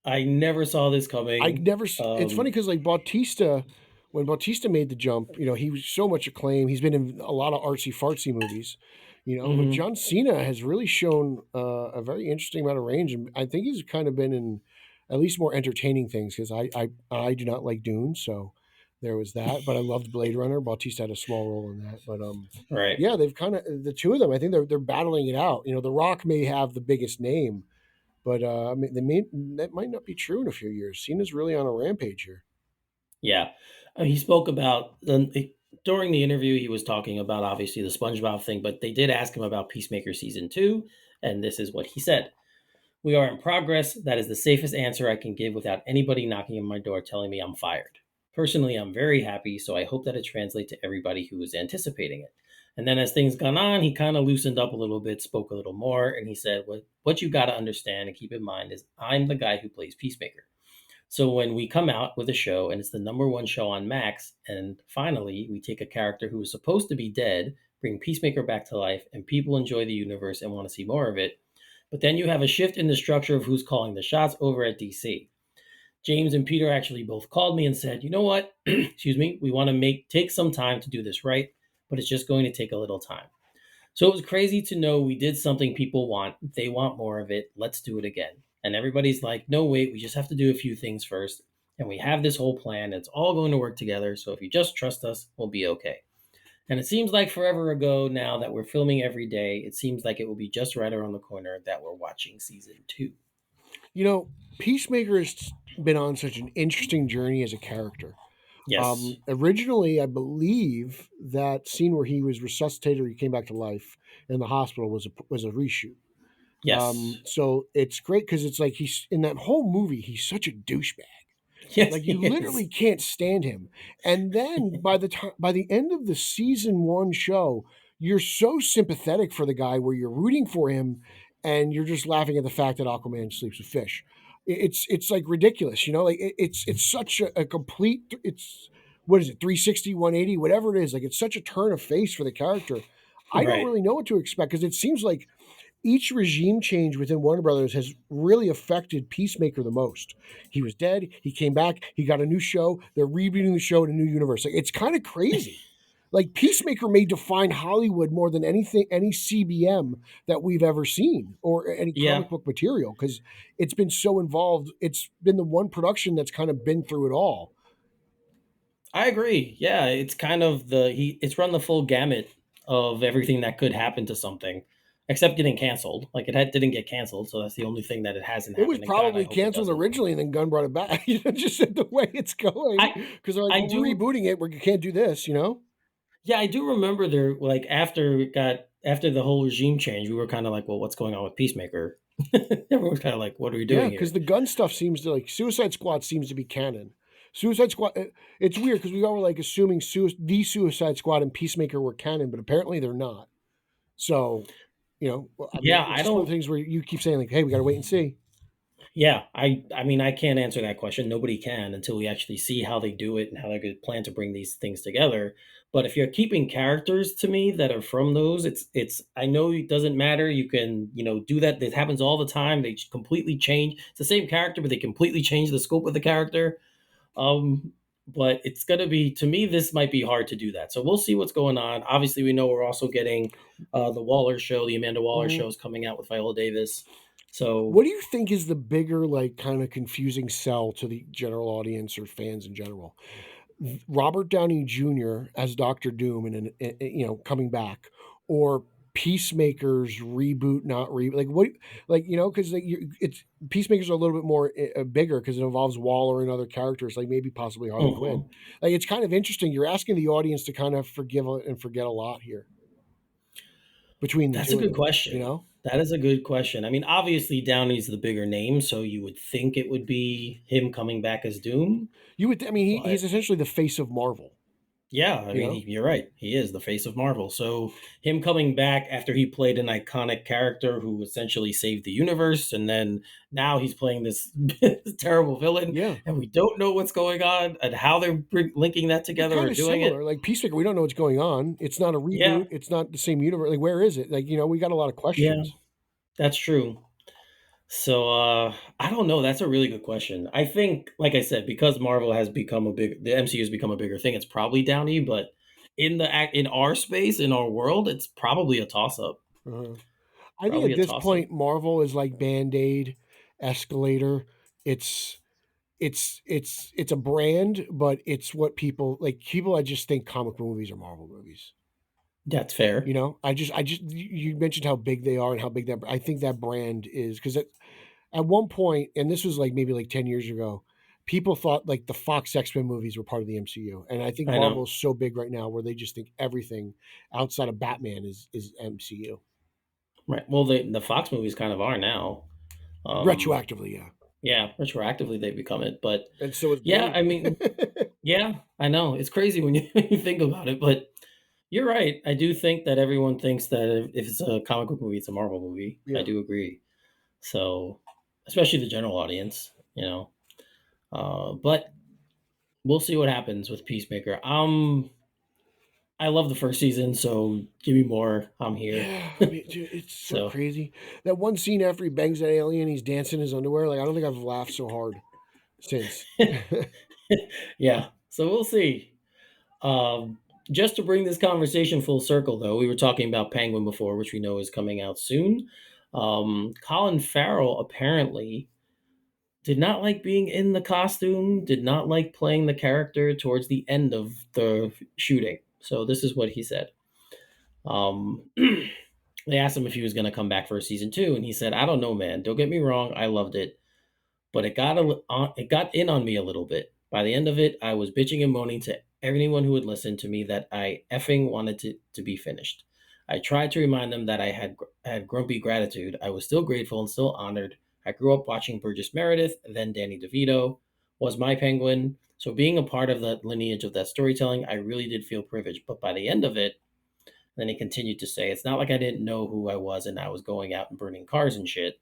C: I never saw this coming.
B: It's funny because like Bautista, when Bautista made the jump, he was so much acclaim. He's been in a lot of artsy fartsy movies, But John Cena has really shown a very interesting amount of range, and I think he's kind of been in at least more entertaining things because I do not like Dune, so there was that. But I loved Blade Runner. Bautista had a small role in that, but
C: right,
B: yeah, they've kind of the two of them. I think they're battling it out. The Rock may have the biggest name. But I mean, that might not be true in a few years. Cena's really on a rampage here.
C: Yeah, he spoke about during the interview. He was talking about obviously the SpongeBob thing, but they did ask him about Peacemaker Season 2, and this is what he said: "We are in progress. That is the safest answer I can give without anybody knocking on my door telling me I'm fired. Personally, I'm very happy, so I hope that it translates to everybody who is anticipating it." And then as things gone on, he kind of loosened up a little bit, spoke a little more, and he said, what you got to understand and keep in mind is I'm the guy who plays Peacemaker. So when we come out with a show and it's the #1 show on Max, and finally we take a character who was supposed to be dead, bring Peacemaker back to life, and people enjoy the universe and want to see more of it, but then you have a shift in the structure of who's calling the shots over at DC. James and Peter actually both called me and said, you know what, excuse me, we want to take some time to do this right, but it's just going to take a little time. So it was crazy to know we did something people want. They want more of it. Let's do it again. And everybody's like, no, wait, we just have to do a few things first. And we have this whole plan. It's all going to work together. So if you just trust us, we'll be okay. And it seems like forever ago now that we're filming every day, it seems like it will be just right around the corner that we're watching Season 2.
B: Peacemaker has been on such an interesting journey as a character.
C: Yes.
B: Originally, I believe that scene where he was resuscitated or he came back to life in the hospital was a reshoot.
C: Yes.
B: So it's great because it's like he's in that whole movie. He's such a douchebag.
C: Yes,
B: like you literally can't stand him. And then by the end of the Season 1 show, you're so sympathetic for the guy where you're rooting for him, and you're just laughing at the fact that Aquaman sleeps with fish. It's like ridiculous, like it's such a complete, it's, what is it, 360, 180, whatever it is. Like it's such a turn of face for the character. I don't really know what to expect because it seems like each regime change within Warner Brothers has really affected Peacemaker the most. He was dead. He came back. He got a new show. They're rebooting the show in a new universe. Like, it's kind of crazy. Like Peacemaker may define Hollywood more than anything, any CBM that we've ever seen or any comic book material, because it's been so involved. It's been the one production that's kind of been through it all.
C: I agree. Yeah, it's kind of it's run the full gamut of everything that could happen to something, except getting canceled. Like it didn't get canceled, so that's the only thing that it hasn't happened.
B: It was probably canceled originally, and then Gunn brought it back. Just the way it's going, because they're like, we're rebooting it. We can't do this,
C: Yeah, I do remember there, like after the whole regime change, we were kind of like, well, what's going on with Peacemaker? Everyone's kind of like, what are we doing here?
B: Because the Gunn stuff seems to, like, Suicide Squad seems to be canon. Suicide Squad, it's weird because we all were like assuming the Suicide Squad and Peacemaker were canon, but apparently they're not. So Well, I mean,
C: Yeah,
B: it's
C: I
B: just one of
C: don't.
B: the things where you keep saying like, "Hey, we got to wait and see."
C: Yeah, I mean, I can't answer that question. Nobody can until we actually see how they do it and how they could plan to bring these things together. But if you're keeping characters to me that are from those, it's I know it doesn't matter. You can, do that. It happens all the time. They completely change. It's the same character, but they completely change the scope of the character. Um, but it's gonna be to me, this might be hard to do that. So we'll see what's going on. Obviously, we know we're also getting the Waller show, the Amanda Waller
B: Mhm.
C: show is coming out with Viola Davis. So
B: What do you think is the bigger, like, kind of confusing sell to the general audience or fans in general? Robert Downey Jr. as Doctor Doom and coming back, or Peacemaker's reboot, not reboot. Like what? Like because it's Peacemaker's a little bit more bigger because it involves Waller and other characters, like maybe possibly Harley Quinn.
C: mhm.
B: Like it's kind of interesting. You're asking the audience to kind of forgive and forget a lot here between the
C: That's a
B: two of
C: good
B: them.
C: question. That is a good question. I mean, obviously Downey's the bigger name, so you would think it would be him coming back as Doom,
B: You would. I mean,
C: but
B: he's essentially the face of Marvel.
C: yeah, I
B: You
C: mean,
B: know.
C: you're right. He is the face of Marvel. So him coming back after he played an iconic character who essentially saved the universe, and then now he's playing this terrible villain,
B: Yeah.
C: and we don't know what's going on and how they're linking that
B: They're
C: together
B: kind
C: or
B: of
C: doing it.
B: similar. Like Peacemaker, we don't know what's going on. It's not a
C: Yeah,
B: reboot. It's not the same universe. Like, where is it? Like, we got a lot of
C: yeah,
B: questions.
C: that's true. So I don't know. That's a really good question. I think, like I said, because Marvel has become the MCU has become a bigger thing. It's probably Downey, but in our space, in our world, it's probably a toss up.
B: Uh-huh. I think
C: Probably
B: at
C: a
B: this
C: toss up.
B: point, Marvel is like Band Aid, Escalator. It's it's a brand, but it's what people like. People, I just think comic book movies are Marvel movies.
C: That's fair.
B: I just you mentioned how big they are and how big that I think that brand is because at one point, and this was like maybe like 10 years ago, people thought like the Fox X-Men movies were part of the MCU, and I think
C: I know.
B: Marvel is so big right now where they just think everything outside of Batman is MCU
C: Right. Well, the Fox movies kind of are now. Um,
B: retroactively, yeah,
C: yeah, retroactively they become it. But
B: and so is
C: yeah,
B: Blade.
C: I mean, yeah, I know it's crazy when you, when you think about it. But you're right. I do think that everyone thinks that if it's a comic book movie, it's a Marvel movie. I
B: Yeah,
C: do agree. So, especially the general audience, But we'll see what happens with Peacemaker. I love the first season, so give me more. I'm here.
B: yeah. I mean, dude, it's so
C: So,
B: crazy that one scene after he bangs that alien, he's dancing in his underwear. Like I don't think I've laughed so hard since.
C: yeah. So we'll see. Um, just to bring this conversation full circle, though, we were talking about Penguin before, which we know is coming out soon. Colin Farrell apparently did not like being in the costume, did not like playing the character towards the end of the shooting. So this is what he said. They asked him if he was going to come back for a season two, and he said, "I don't know, man. Don't get me wrong, I loved it, but it got in on me a little bit. By the end of it, I was bitching and moaning to anyone who would listen to me that I effing wanted to be finished. I tried to remind them that I had grumpy gratitude. I was still grateful and still honored. I grew up watching Burgess Meredith, then Danny DeVito was my penguin. So being a part of that lineage of that storytelling, I really did feel privileged. But by the end of it, then he continued to say, it's not like I didn't know who I was and I was going out and burning cars and shit.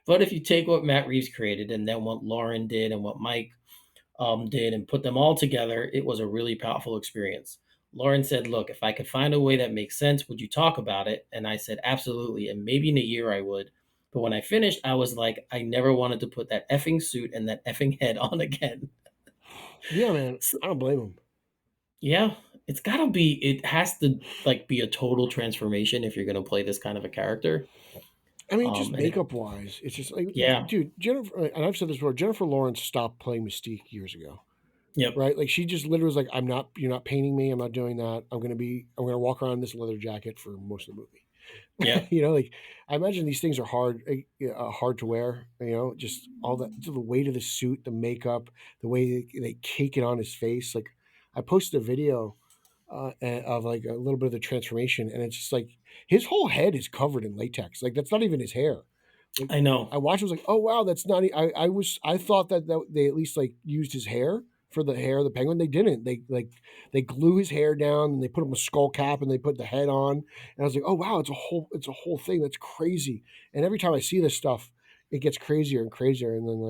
C: But if you take what Matt Reeves created and then what Lauren did and what Mike did and put them all together, it was a really powerful experience. Lauren said, look, if I could find a way that makes sense, would you talk about it? And I said, absolutely. And maybe in a year I would. But when I finished, I was like, I never wanted to put that effing suit and that effing head on again.
B: Yeah, man,
C: So,
B: I don't blame him.
C: yeah, it has to like be a total transformation if you're going to play this kind of a character.
B: I mean, just
C: And it,
B: makeup wise, it's just like,
C: yeah,
B: dude, Jennifer, and I've said this before. Jennifer Lawrence stopped playing Mystique years ago,
C: yep,
B: right? Like she just literally was like, "I'm not, you're not painting me. I'm not doing that. I'm gonna walk around in this leather jacket for most of the movie."
C: yep,
B: Like I imagine these things are hard to wear. Just all the weight of the suit, the makeup, the way they cake it on his face. Like I posted a video of like a little bit of the transformation, and it's just like his whole head is covered in latex. Like that's not even his hair. Like
C: I know.
B: I watched, I was like, oh wow, that's not. I thought that they at least like used his hair for the hair of the penguin. They didn't. They glue his hair down and they put him a skull cap and they put the head on. And I was like, oh wow, it's a whole thing. That's crazy. And every time I see this stuff, it gets crazier and crazier. And then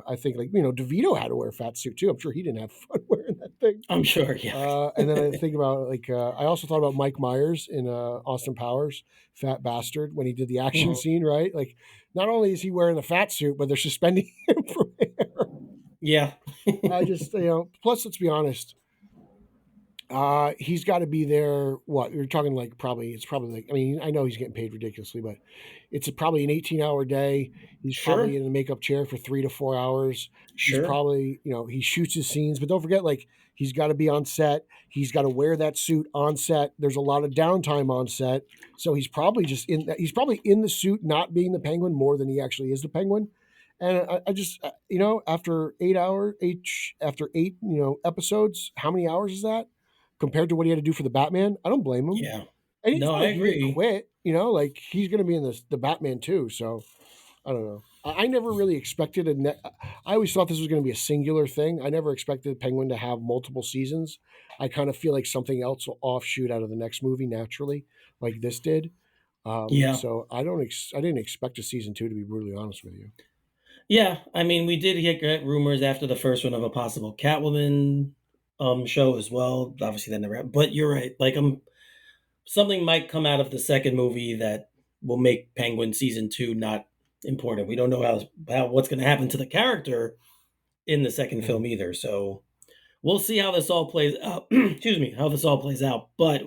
B: I think DeVito had to wear a fat suit too. I'm sure he didn't have fun wearing that thing.
C: I'm sure, yeah.
B: And then I think about I also thought about Mike Myers in Austin Powers, Fat Bastard, when he did the action scene, right? Like, not only is he wearing the fat suit, but they're suspending him from hair.
C: Yeah.
B: I just, plus, let's be honest, he's got to be there. What you're talking like? It's probably like. I mean, I know he's getting paid ridiculously, but it's probably an 18-hour day. He's probably in the makeup chair for 3 to 4 hours. He's probably, he shoots his scenes, but don't forget, like, he's got to be on set. He's got to wear that suit on set. There's a lot of downtime on set, so he's probably he's probably in the suit, not being the Penguin more than he actually is the Penguin. And I just, after 8 episodes, how many hours is that compared to what he had to do for the Batman? I don't blame him.
C: Yeah.
B: And he's
C: No, I agree.
B: He didn't quit, like he's going to be in the Batman too. So I don't know. I never really expected I always thought this was going to be a singular thing. I never expected Penguin to have multiple seasons. I kind of feel like something else will offshoot out of the next movie naturally, like this did. So I didn't expect a season 2, to be brutally honest with you.
C: Yeah, I mean, we did get rumors after the first one of a possible Catwoman show as well. Obviously, that never happened. But you're right. Like, something might come out of the second movie that will make Penguin season 2 not important. We don't know how what's going to happen to the character in the second film either. So we'll see how this all plays out. Excuse me, how this all plays out. But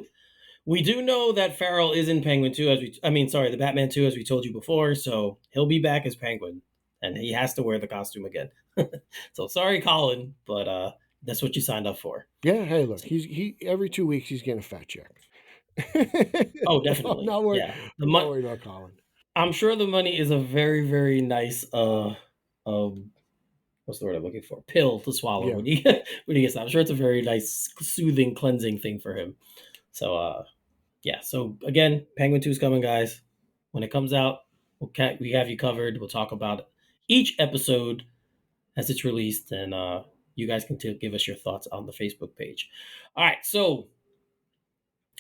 C: we do know that Farrell is in Penguin 2, the Batman 2, as we told you before. So he'll be back as Penguin. And he has to wear the costume again. So sorry, Colin, but that's what you signed up for.
B: Yeah, hey, look, he every 2 weeks he's getting a fat check.
C: Oh, definitely.
B: I'm not worried,
C: yeah.
B: I'm not worried about Colin.
C: I'm sure the money is a very, very nice what's the word I'm looking for? Pill to swallow when he gets that. I'm sure it's a very nice, soothing, cleansing thing for him. So So again, Penguin 2 is coming, guys. When it comes out, we have you covered. We'll talk about each episode as it's released, and you guys can give us your thoughts on the Facebook page. All right, so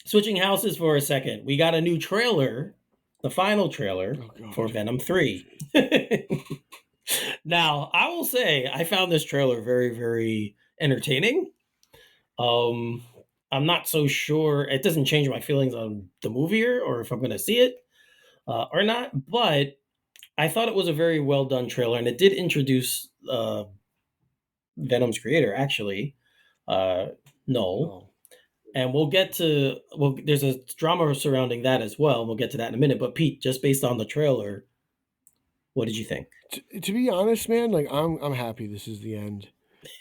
C: switching houses for a second, we got a new trailer, the final trailer for Venom 3. Now, I will say I found this trailer very, very entertaining. I'm not so sure. It doesn't change my feelings on the movie or if I'm going to see it or not, but I thought it was a very well done trailer, and it did introduce Venom's creator, actually, Noel. And there's a drama surrounding that as well. We'll get to that in a minute. But Pete, just based on the trailer, what did you think?
B: To be honest, man, like I'm happy this is the end.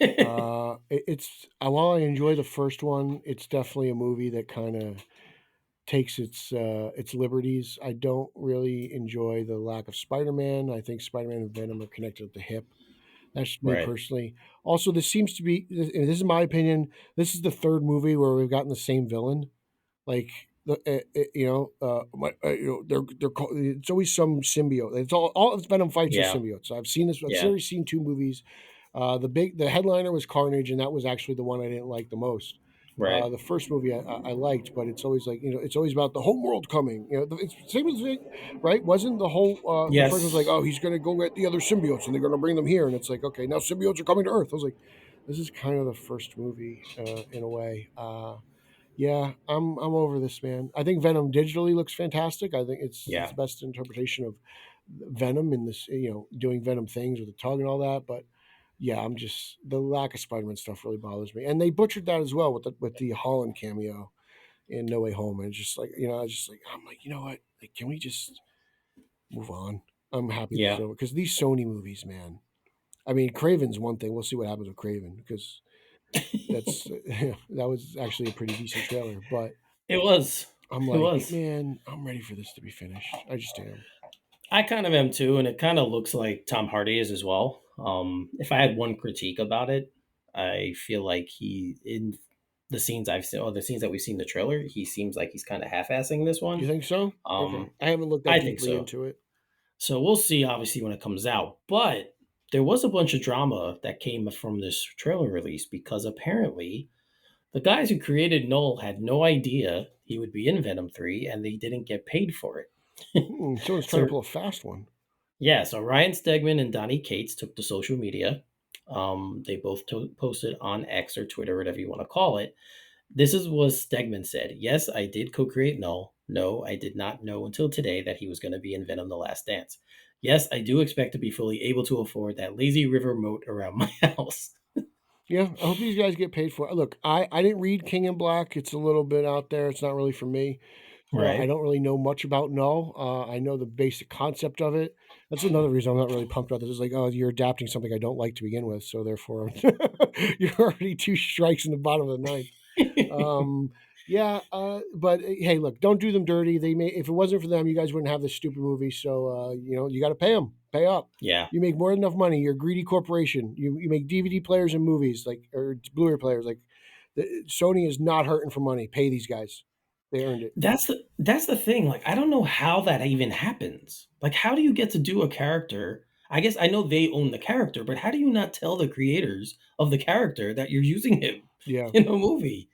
B: It's while I enjoy the first one, it's definitely a movie that kind of takes its liberties. I don't really enjoy the lack of Spider-Man. I think Spider-Man and Venom are connected at the hip. That's me personally. Also, this seems to be, this is my opinion, this is the third movie where we've gotten the same villain. Like, it's always some symbiote. It's all Venom fights are symbiotes. So I've seen this. I've already seen 2 movies. The headliner was Carnage, and that was actually the one I didn't like the most.
C: Right.
B: The first movie I liked, but it's always like, it's always about the whole world coming. It's the same as right? Wasn't the whole the first was like, oh, he's going to go get the other symbiotes and they're going to bring them here, and it's like, okay, now symbiotes are coming to Earth. I was like, this is kind of the first movie in a way. Yeah, I'm over this, man. I think Venom digitally looks fantastic. I think it's the best interpretation of Venom in this, doing Venom things with the tongue and all that, but. Yeah, I'm just the lack of Spider-Man stuff really bothers me, and they butchered that as well with the Holland cameo in No Way Home, and it's just like I'm like, you know what? Like, can we just move on? I'm happy because these Sony movies, man. I mean, Craven's one thing. We'll see what happens with Craven because that's that was actually a pretty decent trailer, but
C: it was.
B: I'm like, man, I'm ready for this to be finished. I just am.
C: I kind of am too, and it kind of looks like Tom Hardy is as well. If I had one critique about it, I feel like in the scenes I've seen, or the scenes that we've seen in the trailer, he seems like he's kind of half-assing this one.
B: You think so? Okay. I haven't looked that deeply into it.
C: So we'll see, obviously, when it comes out. But there was a bunch of drama that came from this trailer release because apparently the guys who created Null had no idea he would be in Venom 3 and they didn't get paid for it.
B: Someone's trying to
C: So
B: pull a fast one.
C: yeah, so Ryan Stegman and Donnie Cates took to social media. They both posted on X or Twitter, whatever you want to call it. This is what Stegman said. Yes, I did co-create Null. No, I did not know until today that he was going to be in Venom: The Last Dance. Yes, I do expect to be fully able to afford that lazy river moat around my house.
B: Yeah, I hope these guys get paid for it. Look, I didn't read King in Black. It's a little bit out there. It's not really for me. So I
C: Right.
B: don't really know much about Null. I know the basic concept of it. That's another reason I'm not really pumped about this. It's like, oh, you're adapting something I don't like to begin with, so therefore you're already two strikes in the bottom of the ninth. Um, yeah, but hey, look, don't do them dirty. They may, if it wasn't for them, you guys wouldn't have this stupid movie. So you got to pay them, pay up.
C: Yeah.
B: You make more than enough money. You're a greedy corporation. You make DVD players and movies like or Blu-ray players. Like Sony is not hurting for money. Pay these guys. They earned it.
C: That's the thing. Like, I don't know how that even happens. Like, how do you get to do a character? I guess I know they own the character, but how do you not tell the creators of the character that you're using him
B: Yeah.
C: in a movie?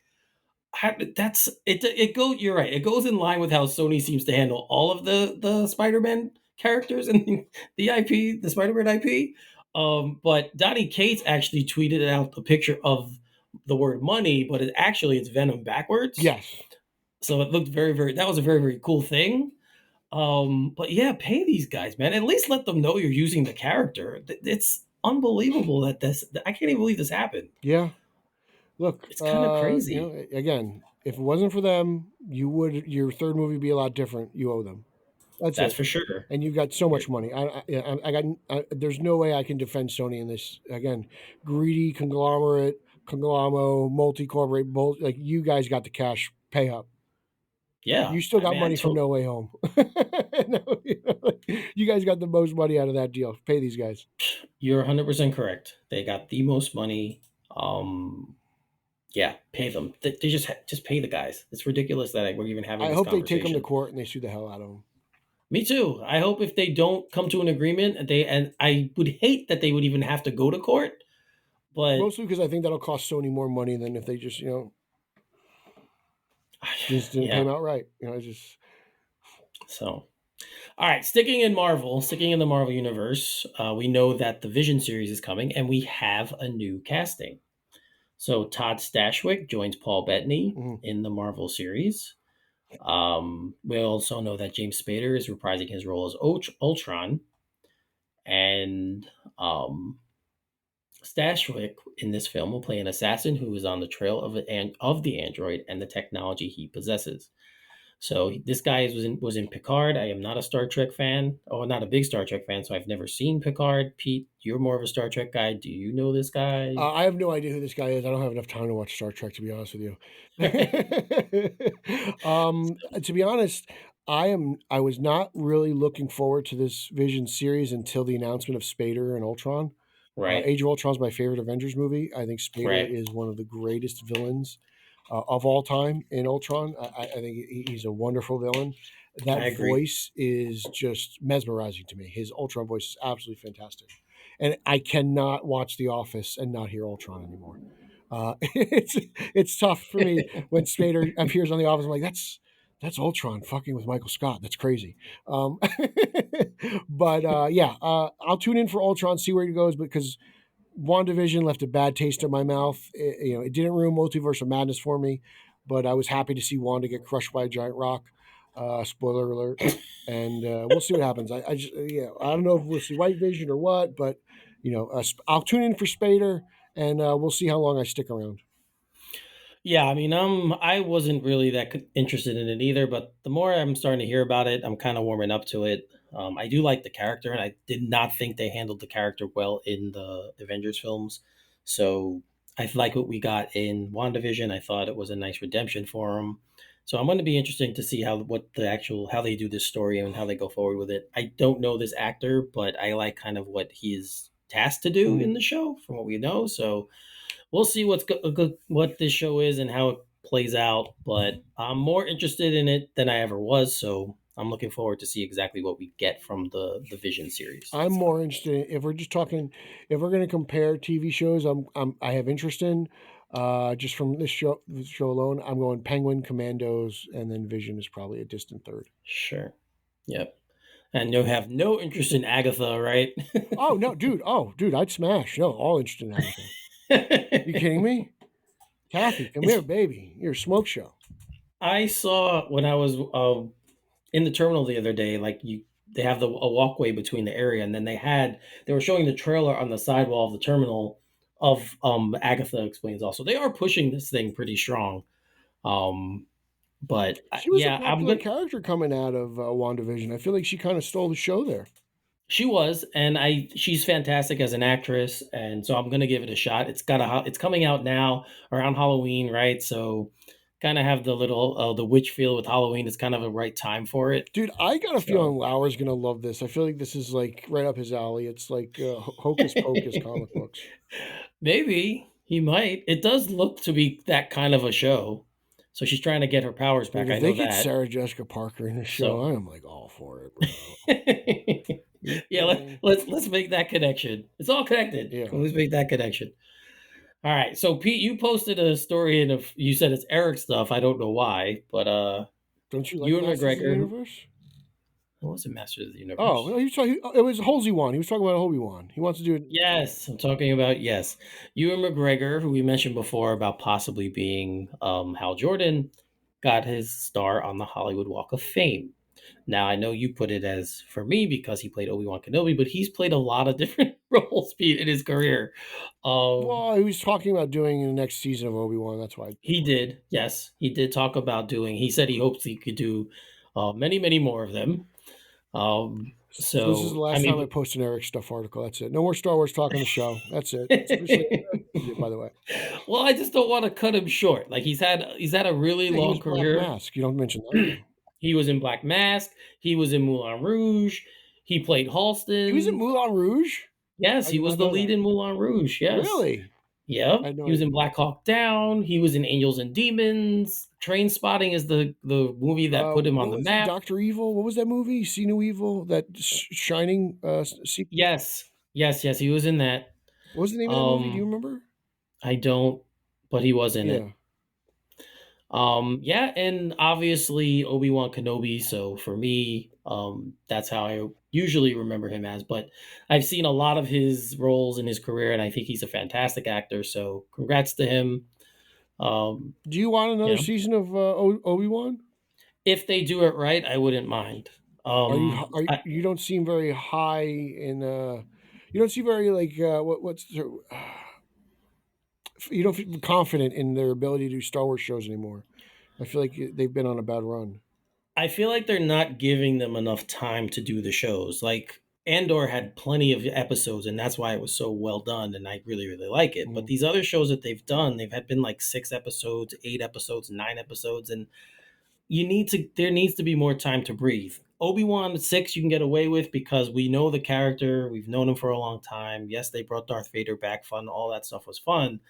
C: That's it. It go. You're right. It goes in line with how Sony seems to handle all of the Spider-Man characters and the IP, the Spider-Man IP. But Donnie Cates actually tweeted out a picture of the word money, but it's Venom backwards.
B: Yes.
C: So it looked very, very. That was a very, very cool thing. But yeah, pay these guys, man. At least let them know you're using the character. It's unbelievable that this. I can't even believe this happened.
B: Yeah. Look,
C: It's kind of crazy.
B: again, if it wasn't for them, your third movie would be a lot different. You owe them. That's
C: That's
B: it.
C: for sure.
B: And you've got so much money. I got. There's no way I can defend Sony in this. Again, greedy multi corporate, like you guys got the cash. Pay up.
C: Yeah,
B: You still
C: I
B: got
C: mean,
B: money from No Way Home. No, you guys got the most money out of that deal. Pay these guys.
C: you're 100% correct. They got the most money. Yeah, pay them. They just pay the guys. It's ridiculous that we're even having
B: I
C: this
B: hope they take them to
C: conversation.
B: court and they sue the hell out of them.
C: Me too. I hope if they don't come to an agreement, and I would hate that they would even have to go to court. But
B: Mostly because I think that'll cost Sony more money than if they just didn't pay
C: yeah.
B: them outright. It's just
C: So, all right, sticking in Marvel, sticking in the Marvel universe, we know that the Vision series is coming, and we have a new casting. So Todd Stashwick joins Paul Bettany
B: mhm.
C: in the Marvel series. We also know that James Spader is reprising his role as Ultron, and Stashwick in this film will play an assassin who is on the trail of the android and the technology he possesses. So this guy was in Picard. I am not a Star Trek fan, or not a big Star Trek fan, so I've never seen Picard. Pete, you're more of a Star Trek guy. Do you know this guy?
B: I have no idea who this guy is. I don't have enough time to watch Star Trek, to be honest with you. To be honest, I was not really looking forward to this Vision series until the announcement of Spader and Ultron.
C: Right,
B: Age of Ultron is my favorite Avengers movie. I think Spader
C: right.
B: is one of the greatest villains of all time in Ultron. I think he's a wonderful villain.
C: I
B: That
C: agree.
B: voice is just mesmerizing to me. His Ultron voice is absolutely fantastic, and I cannot watch The Office and not hear Ultron anymore. It's tough for me when Spader appears on The Office. I'm like, that's Ultron fucking with Michael Scott. That's crazy. Um, but yeah, I'll tune in for Ultron, see where he goes, because WandaVision left a bad taste in my mouth. It didn't ruin Multiverse of Madness for me, but I was happy to see Wanda get crushed by a giant rock. Spoiler alert. And we'll see what happens. I just, I don't know if we'll see White Vision or what, but I'll tune in for Spader, and we'll see how long I stick around.
C: Yeah, I mean, I wasn't really that interested in it either, but the more I'm starting to hear about it, I'm kind of warming up to it. I do like the character, and I did not think they handled the character well in the Avengers films. So I like what we got in WandaVision. I thought it was a nice redemption for him. So I'm going to be interesting to see how they do this story and how they go forward with it. I don't know this actor, but I like kind of what he is tasked to do
B: Mhm.
C: in the show from what we know. So we'll see what this show is and how it plays out. But I'm more interested in it than I ever was, so I'm looking forward to see exactly what we get from the Vision series.
B: I'm more interested if we're just talking if we're going to compare TV shows. I have interest in just from this show alone. I'm going Penguin, Commandos, and then Vision is probably a distant third.
C: Sure. Yep. And you have no interest in Agatha, right?
B: Oh no, dude! Oh, dude, I'd smash. No, all interested in Agatha. You kidding me? Kathy, come here, baby. You're a smoke show.
C: I saw when I was in the terminal the other day, like they have a walkway between the area, and then they were showing the trailer on the sidewall of the terminal of Agatha Explains All. So they are pushing this thing pretty strong. But
B: She was a popular character coming out of WandaVision. I feel like she kind of stole the show there.
C: She was, and she's fantastic as an actress, and so I'm gonna give it a shot. It's coming out now around Halloween, right? So kind of have the little the witch feel with Halloween. It's kind of a right time for it.
B: Dude, I got a feeling Lauer's gonna love this. I feel like this is like right up his alley. It's like Hocus Pocus comic books.
C: Maybe he might. It does look to be that kind of a show. So she's trying to get her powers back.
B: Dude,
C: I know
B: they get
C: that.
B: Sarah Jessica Parker in the show. I am like all for it, bro.
C: Yeah, let's make that connection. It's all connected.
B: Yeah.
C: Let's make that connection. All right. So Pete, you posted a story and you said it's Eric stuff. I don't know why, but
B: don't you like
C: Ewan
B: Masters of the
C: McGregor?
B: Universe?
C: It wasn't Masters of the Universe.
B: Oh, it was Halsey-Wan. He was talking about Obi-Wan. He wants to do it.
C: Yes, I'm talking about Ewan McGregor, who we mentioned before about possibly being Hal Jordan, got his star on the Hollywood Walk of Fame. Now, I know you put it as for me because he played Obi-Wan Kenobi, but he's played a lot of different roles in his career.
B: Well, he was talking about doing in the next season of Obi-Wan. That's why
C: he did. Yes, he did talk about doing. He said he hopes he could do many, many more of them. So
B: this is the last time I post an Eric stuff article. That's it. No more Star Wars talk on the show. That's it. By the way.
C: Well, I just don't want to cut him short. Like he's had a really long career.
B: Black Mask. You don't mention that.
C: He was in Black Mask. He was in Moulin Rouge. He played Halston.
B: He was in Moulin Rouge?
C: Yes, he was the lead in Moulin Rouge. Yes.
B: Really?
C: Yep. He was in Black Hawk Down. He was in Angels and Demons. Train Spotting is the movie that put him on the map.
B: Dr. Evil. What was that movie? See No Evil? That Shining sequel?
C: Yes. He was in that.
B: What was the name of that movie? Do you remember?
C: I don't, but he was in it. And obviously Obi-Wan Kenobi. So for me, that's how I usually remember him as. But I've seen a lot of his roles in his career, and I think he's a fantastic actor. So congrats to him.
B: Do you want another season of Obi-Wan?
C: If they do it right, I wouldn't mind.
B: You don't seem very high in. You don't seem very like you don't feel confident in their ability to do Star Wars shows anymore. I feel like they've been on a bad run.
C: I feel like they're not giving them enough time to do the shows. Like Andor had plenty of episodes, and that's why it was so well done, and I really, really like it. But these other shows that they've done, been like 6 episodes, 8 episodes, 9 episodes, and there needs to be more time to breathe. Obi-Wan 6 you can get away with because we know the character, we've known him for a long time. Yes, they brought Darth Vader back, fun, all that stuff was fun.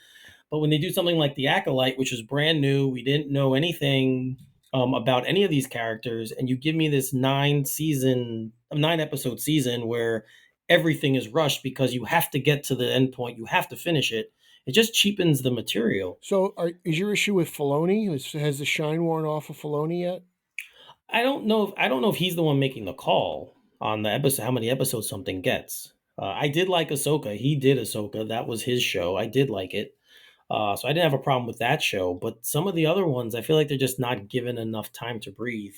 C: But when they do something like The Acolyte, which is brand new, we didn't know anything about any of these characters, and you give me this 9-episode season where everything is rushed because you have to get to the end point, you have to finish it. It just cheapens the material.
B: So, is your issue with Filoni? Has the shine worn off of Filoni yet?
C: I don't know if he's the one making the call on the episode, how many episodes something gets. I did like Ahsoka. He did Ahsoka. That was his show. I did like it. So I didn't have a problem with that show. But some of the other ones, I feel like they're just not given enough time to breathe.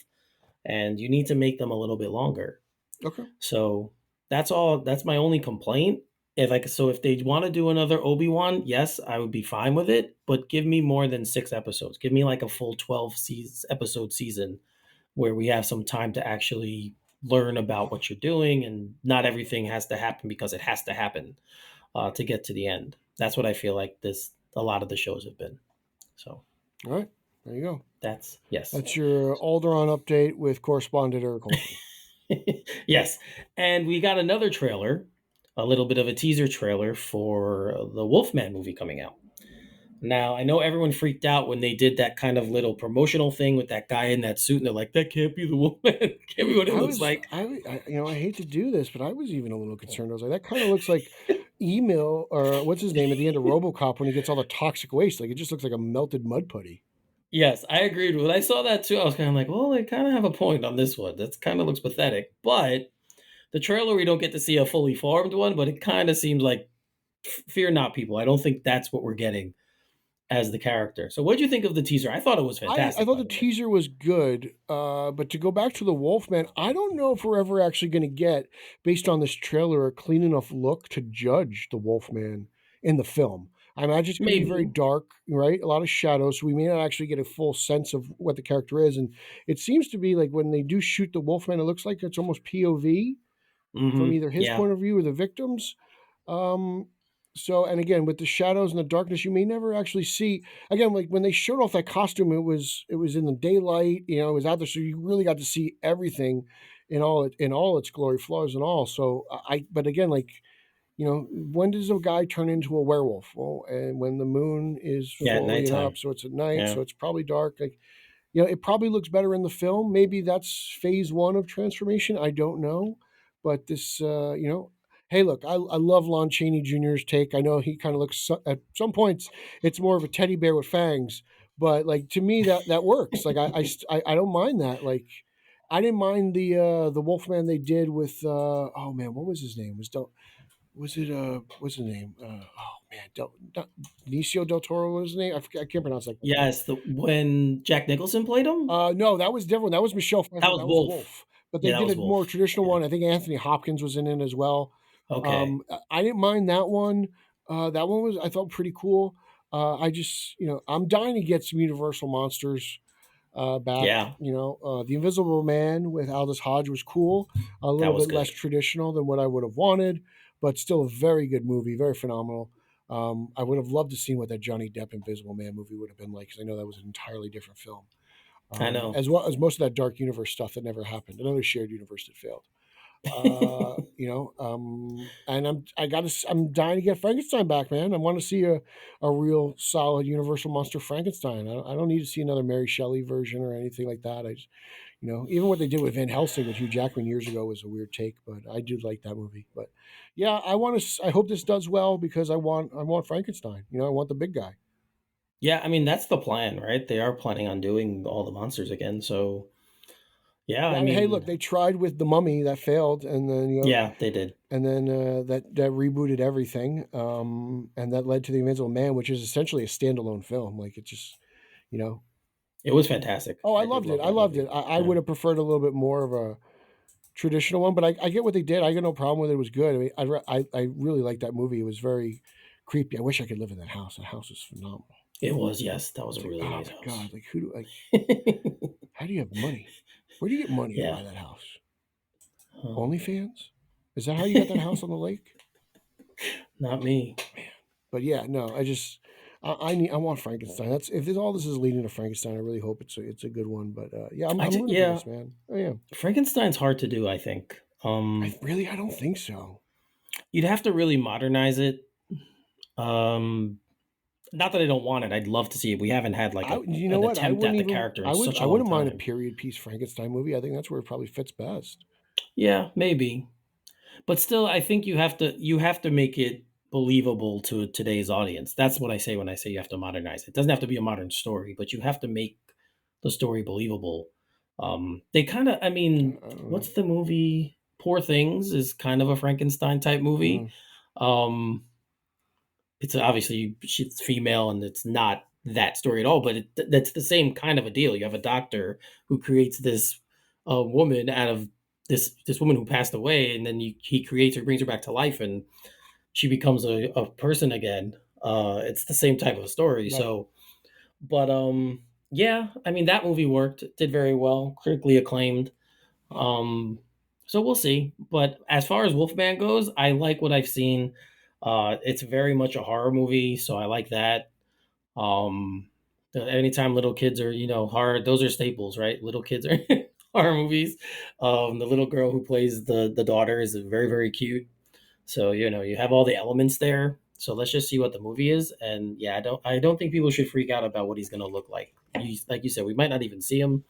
C: And you need to make them a little bit longer.
B: Okay.
C: So that's all. That's my only complaint. If they want to do another Obi-Wan, yes, I would be fine with it. But give me more than 6 episodes. Give me like a full 12-episode season where we have some time to actually learn about what you're doing, and not everything has to happen because it has to happen to get to the end. That's what I feel like a lot of the shows have been. So,
B: all right, there you go.
C: That's
B: your Alderaan update with correspondent Eric Holton.
C: Yes, and we got another trailer, a little bit of a teaser trailer for the Wolf Man movie coming out. Now, I know everyone freaked out when they did that kind of little promotional thing with that guy in that suit, and they're like, "That can't be the Wolfman. Can't be
B: Dude,
C: what it looks like."
B: I hate to do this, but I was even a little concerned. I was like, that kind of looks like email or what's his name at the end of RoboCop when he gets all the toxic waste. Like it just looks like a melted mud putty.
C: Yes, I agreed. When I saw that too, I was kind of like, "Well, they kind of have a point on this one. That kind of looks pathetic." But the trailer, we don't get to see a fully formed one, but it kind of seems like, fear not, people. I don't think that's what we're getting as the character. So, what do you think of the teaser? I thought it was
B: I
C: fantastic,
B: thought
C: by
B: the
C: the way.
B: teaser was good, but to go back to the Wolfman, I don't know if we're ever actually going to get, based on this trailer, a clean enough look to judge the Wolfman in the film. I imagine it's going to be very
C: Maybe.
B: dark, right? A lot of shadows, so we may not actually get a full sense of what the character is. And it seems to be like when they do shoot the Wolfman, it looks like it's almost POV from either his
C: Yeah.
B: point of view or the victims. Um, so, and again, with the shadows and the darkness, you may never actually see. Again, like when they showed off that costume, it was in the daylight. You know, it was out there, so you really got to see everything in all its glory, flaws and all. So, but again, like when does a guy turn into a werewolf? Well, and when the moon is
C: Yeah. At
B: fully
C: nighttime.
B: up, so it's at night,
C: Yeah.
B: so it's probably dark. Like it probably looks better in the film. Maybe that's phase one of transformation. I don't know, but this, hey, look, I love Lon Chaney Jr.'s take. I know he kind of looks at some points it's more of a teddy bear with fangs, but like to me that works. Like I don't mind that. Like I didn't mind the Wolfman they did with oh man, what was his name? Was it what's his name? Oh man, Benicio del Toro was his name. I can't pronounce that.
C: Yes. When Jack Nicholson played him,
B: No, that was different. That was Michelle
C: that
B: Pfeiffer.
C: was
B: That was
C: Wolf.
B: Wolf. But they
C: Yeah, that
B: did
C: was
B: a more
C: Wolf.
B: traditional
C: Yeah.
B: one. I think Anthony Hopkins was in it as well.
C: Okay.
B: I didn't mind that one. That one was I thought pretty cool. I just I'm dying to get some Universal monsters back.
C: Yeah,
B: The Invisible Man with Aldous Hodge was cool. A
C: that
B: little
C: was
B: bit less
C: good.
B: traditional than what I would have wanted, but still a very good movie, very phenomenal. I would have loved to see what that Johnny Depp Invisible Man movie would have been like because I know that was an entirely different film,
C: I know.
B: as well as most of that dark universe stuff that never happened. Another shared universe that failed. And I'm dying to get Frankenstein back, man. I want to see a real solid Universal monster Frankenstein. I don't need to see another Mary Shelley version or anything like that. I just, even what they did with Van Helsing with Hugh Jackman years ago was a weird take, but I do like that movie. But yeah, I hope this does well because I want Frankenstein. I want the big guy.
C: Yeah, I mean that's the plan, right? They are planning on doing all the monsters again. So yeah,
B: Yeah,
C: I
B: I mean, hey, look,
C: mean,
B: they tried with the Mummy that failed, and then
C: yeah, they did.
B: that rebooted everything, and that led to the Invisible Man, which is essentially a standalone film. Like it just, you know.
C: It was fantastic.
B: Oh, I
C: I did
B: loved it.
C: love
B: I
C: that
B: loved it.
C: movie.
B: I
C: Yeah.
B: would have preferred a little bit more of a traditional one, but I get what they did. I got no problem with it. It was good. I mean, I really liked that movie. It was very creepy. I wish I could live in that house. That house is phenomenal.
C: It was, yes, that was
B: It's
C: a
B: like,
C: really
B: oh
C: nice
B: my
C: house.
B: god, like how do you have money? Where do you get money to
C: Yeah.
B: buy that house?
C: Huh.
B: OnlyFans? Is that how you got that house on the lake?
C: Not me.
B: But yeah, no, I want Frankenstein. That's if all this is leading to Frankenstein. I really hope it's a good one. But yeah, I'm rooting for
C: Yeah,
B: this, man. I am.
C: Frankenstein's hard to do, I think.
B: I don't think so.
C: You'd have to really modernize it. Um Not that I don't want it. I'd love to see it. We haven't had like
B: You know
C: an
B: what? I
C: attempt at
B: wouldn't
C: the
B: even.
C: character in such
B: I
C: a long
B: wouldn't mind a
C: time.
B: period piece Frankenstein movie. I think that's where it probably fits best.
C: Yeah, maybe. But still, I think you have to make it believable to today's audience. That's what I say when I say you have to modernize it. It doesn't have to be a modern story, but you have to make the story believable. They kind of, I mean,
B: I don't know.
C: what's the movie? Poor Things is kind of a Frankenstein type movie.
B: Mm,
C: It's obviously she's female and it's not that story at all, but that's the same kind of a deal. You have a doctor who creates this woman out of this woman who passed away, and then he creates her, brings her back to life, and she becomes a person again. It's the same type of story.
B: right.
C: So, but yeah, I mean that movie worked, it did very well, critically acclaimed. Um, so we'll see. But as far as Wolfman goes, I like what I've seen. It's very much a horror movie, so I like that. Anytime little kids are, horror, those are staples, right? Little kids are horror movies. The little girl who plays the daughter is very, very cute. So, you have all the elements there. So let's just see what the movie is. And yeah, I don't think people should freak out about what he's going to look like. Like you said, we might not even see him,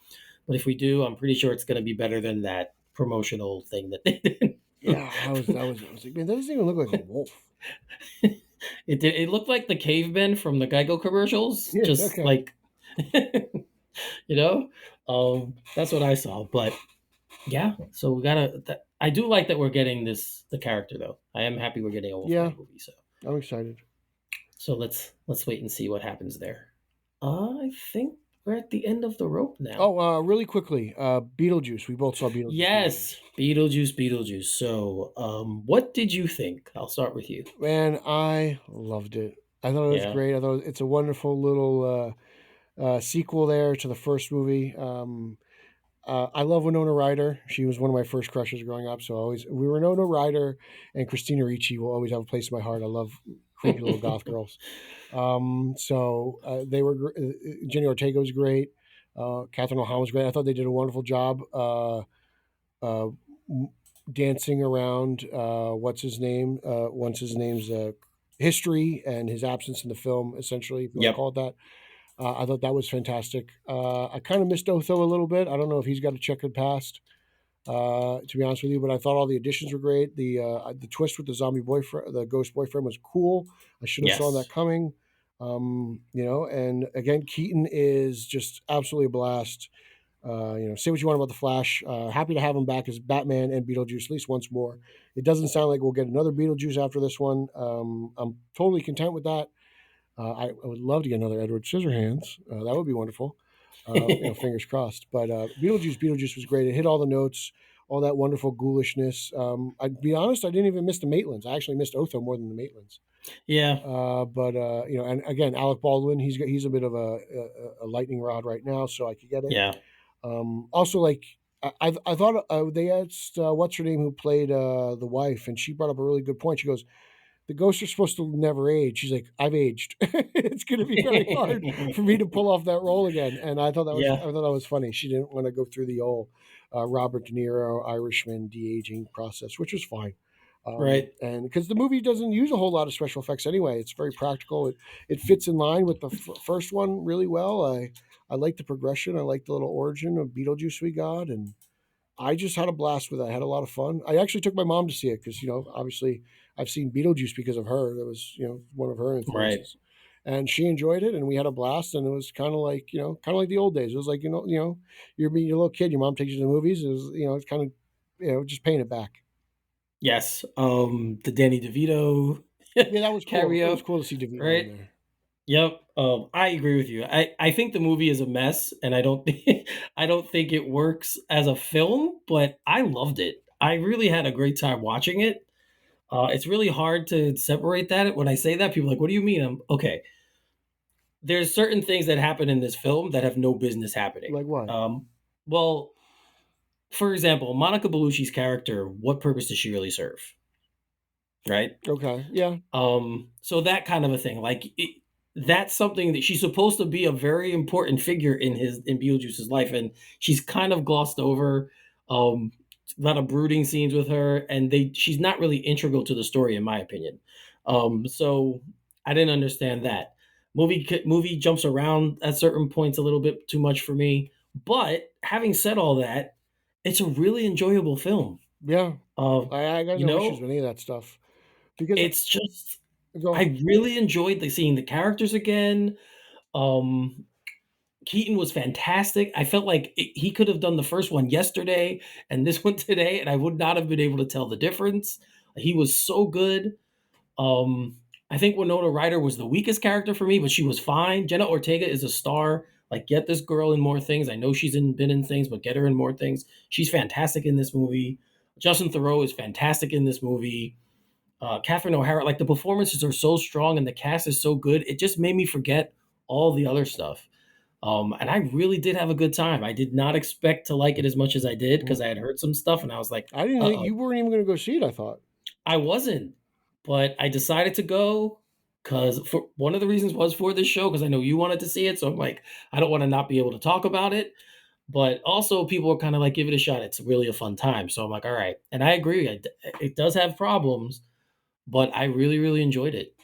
C: but if we do, I'm pretty sure it's going to be better than that promotional thing that they did.
B: Yeah, I was like, man, that doesn't even look like a wolf.
C: It looked like the cavemen from the Geico commercials,
B: Yeah,
C: just
B: okay.
C: like you know. That's what I saw. But yeah, so we gotta. I do like that we're getting the character though. I am happy we're getting a
B: Yeah,
C: Wolfman movie.
B: I'm excited.
C: So let's wait and see what happens there. I think we're at the end of the rope now.
B: Oh, really quickly, Beetlejuice. We both saw Beetlejuice.
C: Yes, Beetlejuice, Beetlejuice. So, what did you think? I'll start with you.
B: Man, I loved it. I thought it was
C: Yeah.
B: great. I thought it's a wonderful little sequel there to the first movie. I love Winona Ryder. She was one of my first crushes growing up. So always, we were Winona Ryder and Christina Ricci will always have a place in my heart. I love creepy little goth girls. They were. Jenny Ortega was great. Catherine O'Hara was great. I thought they did a wonderful job. Uh, Dancing around what's his name? Once his name's history and his absence in the film. Essentially, if you want to
C: Yep.
B: call it that. I thought that was fantastic. I kind of missed Otho a little bit. I don't know if he's got a checkered past, to be honest with you, but I thought all the additions were great. The twist with the zombie boyfriend, the ghost boyfriend, was cool. I should have saw that
C: Yes.
B: coming. And again, Keaton is just absolutely a blast. Say what you want about the Flash. Happy to have him back as Batman and Beetlejuice at least once more. It doesn't sound like we'll get another Beetlejuice after this one. I'm totally content with that. I would love to get another Edward Scissorhands. That would be wonderful. Fingers crossed. But Beetlejuice was great. It hit all the notes, all that wonderful ghoulishness. I'd be honest, I didn't even miss the Maitlands. I actually missed Otho more than the Maitlands.
C: Yeah.
B: And again, Alec Baldwin, he's a bit of a lightning rod right now, so I could get it.
C: Yeah.
B: Also, like I thought they asked what's her name who played the wife, and she brought up a really good point. She goes, the ghosts are supposed to never age. She's like, I've aged. It's going to be very hard for me to pull off that role again. And
C: Yeah.
B: I thought that was funny. She didn't want to go through the old Robert De Niro Irishman de aging process, which was fine.
C: Right.
B: And because the movie doesn't use a whole lot of special effects anyway, it's very practical. It fits in line with the first one really well. I like the progression. I like the little origin of Beetlejuice we got, and I just had a blast with it. I had a lot of fun. I actually took my mom to see it because, obviously I've seen Beetlejuice because of her. That was, one of her
C: Right.
B: influences. And she enjoyed it and we had a blast. And it was kind of like, the old days. It was like, you're being a little kid, your mom takes you to the movies. It was, it's kind of, just paying it back.
C: Yes. The Danny DeVito
B: Yeah, that was cool. It was
C: cameo.
B: cool to see DeVito in
C: Right.
B: there.
C: Yep. I agree with you. I think the movie is a mess, and I don't I don't think it works as a film, but I loved it. I really had a great time watching it. It's really hard to separate that. When I say that, people are like, "What do you mean?" I'm okay. There's certain things that happen in this film that have no business happening.
B: Like what?
C: Well, for example, Monica Bellucci's character, what purpose does she really serve? Right?
B: Okay. Yeah.
C: So that kind of a thing. That's something that she's supposed to be a very important figure in Beetlejuice's life, and she's kind of glossed over. Um, a lot of brooding scenes with her, and she's not really integral to the story, in my opinion. So I didn't understand that. Movie jumps around at certain points a little bit too much for me. But having said all that, it's a really enjoyable film.
B: Yeah.
C: Uh,
B: I got
C: you
B: no issues
C: know,
B: with any of that stuff because
C: it's just
B: go ahead.
C: I really enjoyed seeing the characters again. Um, Keaton was fantastic. I felt like he could have done the first one yesterday and this one today, and I would not have been able to tell the difference. He was so good. Um, I think Winona Ryder was the weakest character for me, but she was fine. Jenna Ortega is a star. Like, get this girl in more things. I know been in things, but get her in more things. She's fantastic in this movie. Justin Theroux is fantastic in this movie. Catherine O'Hara, like the performances are so strong and the cast is so good. It just made me forget all the other stuff. And I really did have a good time. I did not expect to like it as much as I did because I had heard some stuff and I was like,
B: I didn't
C: uh
B: think
C: oh.
B: you weren't even going to go see it. I thought.
C: I wasn't, but I decided to go because for one of the reasons was for this show because I know you wanted to see it. So I'm like, I don't want to not be able to talk about it. But also, people were kind of like, give it a shot. It's really a fun time. So I'm like, all right. And I agree. It does have problems, but I really, really enjoyed it.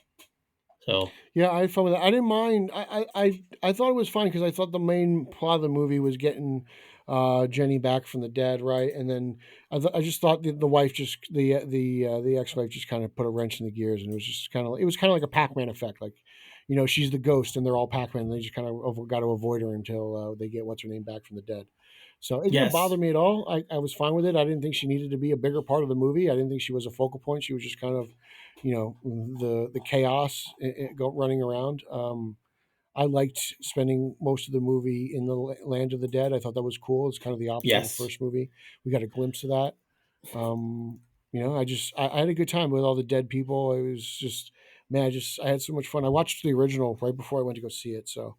C: So
B: Yeah, I had fun with it. I didn't mind. I thought it was fine because I thought the main plot of the movie was getting Jenny back from the dead, right? And then I just thought the wife just the ex wife just kind of put a wrench in the gears, and it was just kind of like a Pac Man effect, like she's the ghost and they're all Pac Man, and they just kind of got to avoid her until they get what's her name back from the dead. So it didn't bother
C: yes,
B: me at all. I was fine with it. I didn't think she needed to be a bigger part of the movie. I didn't think she was a focal point. She was just kind of the chaos running around. I liked spending most of the movie in the land of the dead. I thought that was cool. It's kind of the opposite of the
C: yes,
B: first movie. We got a glimpse of that. I had a good time with all the dead people. It was just man, I had so much fun. I watched the original right before I went to go see it, so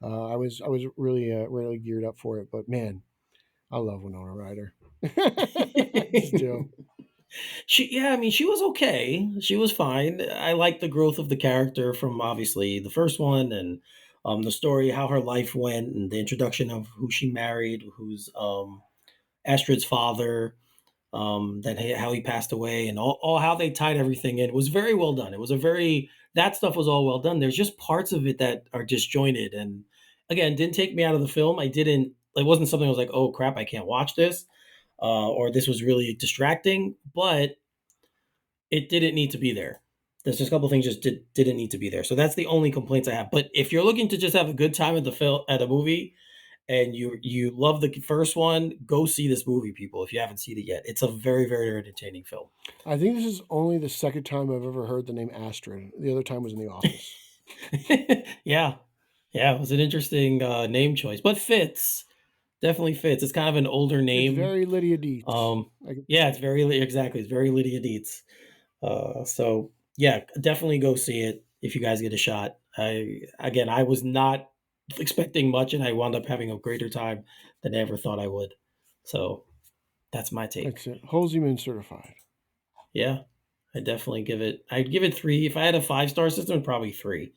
B: I was really geared up for it. But man, I love Winona Ryder. I just do.
C: yeah, I mean, she was okay. She was fine. I like the growth of the character from obviously the first one, and the story, how her life went, and the introduction of who she married, who's Astrid's father, how he passed away, and all how they tied everything in. It was very well done. It was a very that stuff was all well done. There's just parts of it that are disjointed, and again, didn't take me out of the film. I didn't. It wasn't something I was like, oh crap, I can't watch this, or this was really distracting. But it didn't need to be there. There's just a couple things didn't need to be there. So that's the only complaints I have. But if you're looking to just have a good time at the film at a movie, and you love the first one, go see this movie, people. If you haven't seen it yet, it's a very very entertaining film.
B: I think this is only the second time I've ever heard the name Astrid. The other time was in The Office.
C: Yeah, yeah, it was an interesting name choice, but fits definitely fits. It's kind of an older
B: It's
C: name.
B: very Lydia Dietz.
C: Yeah, it's very exactly. It's very Lydia Dietz. So yeah, definitely go see it if you guys get a shot. I was not expecting much, and I wound up having a greater time than I ever thought I would. So that's my take.
B: That's it. Holzman certified.
C: Yeah, I'd give it three. If I had a 5-star system, probably three.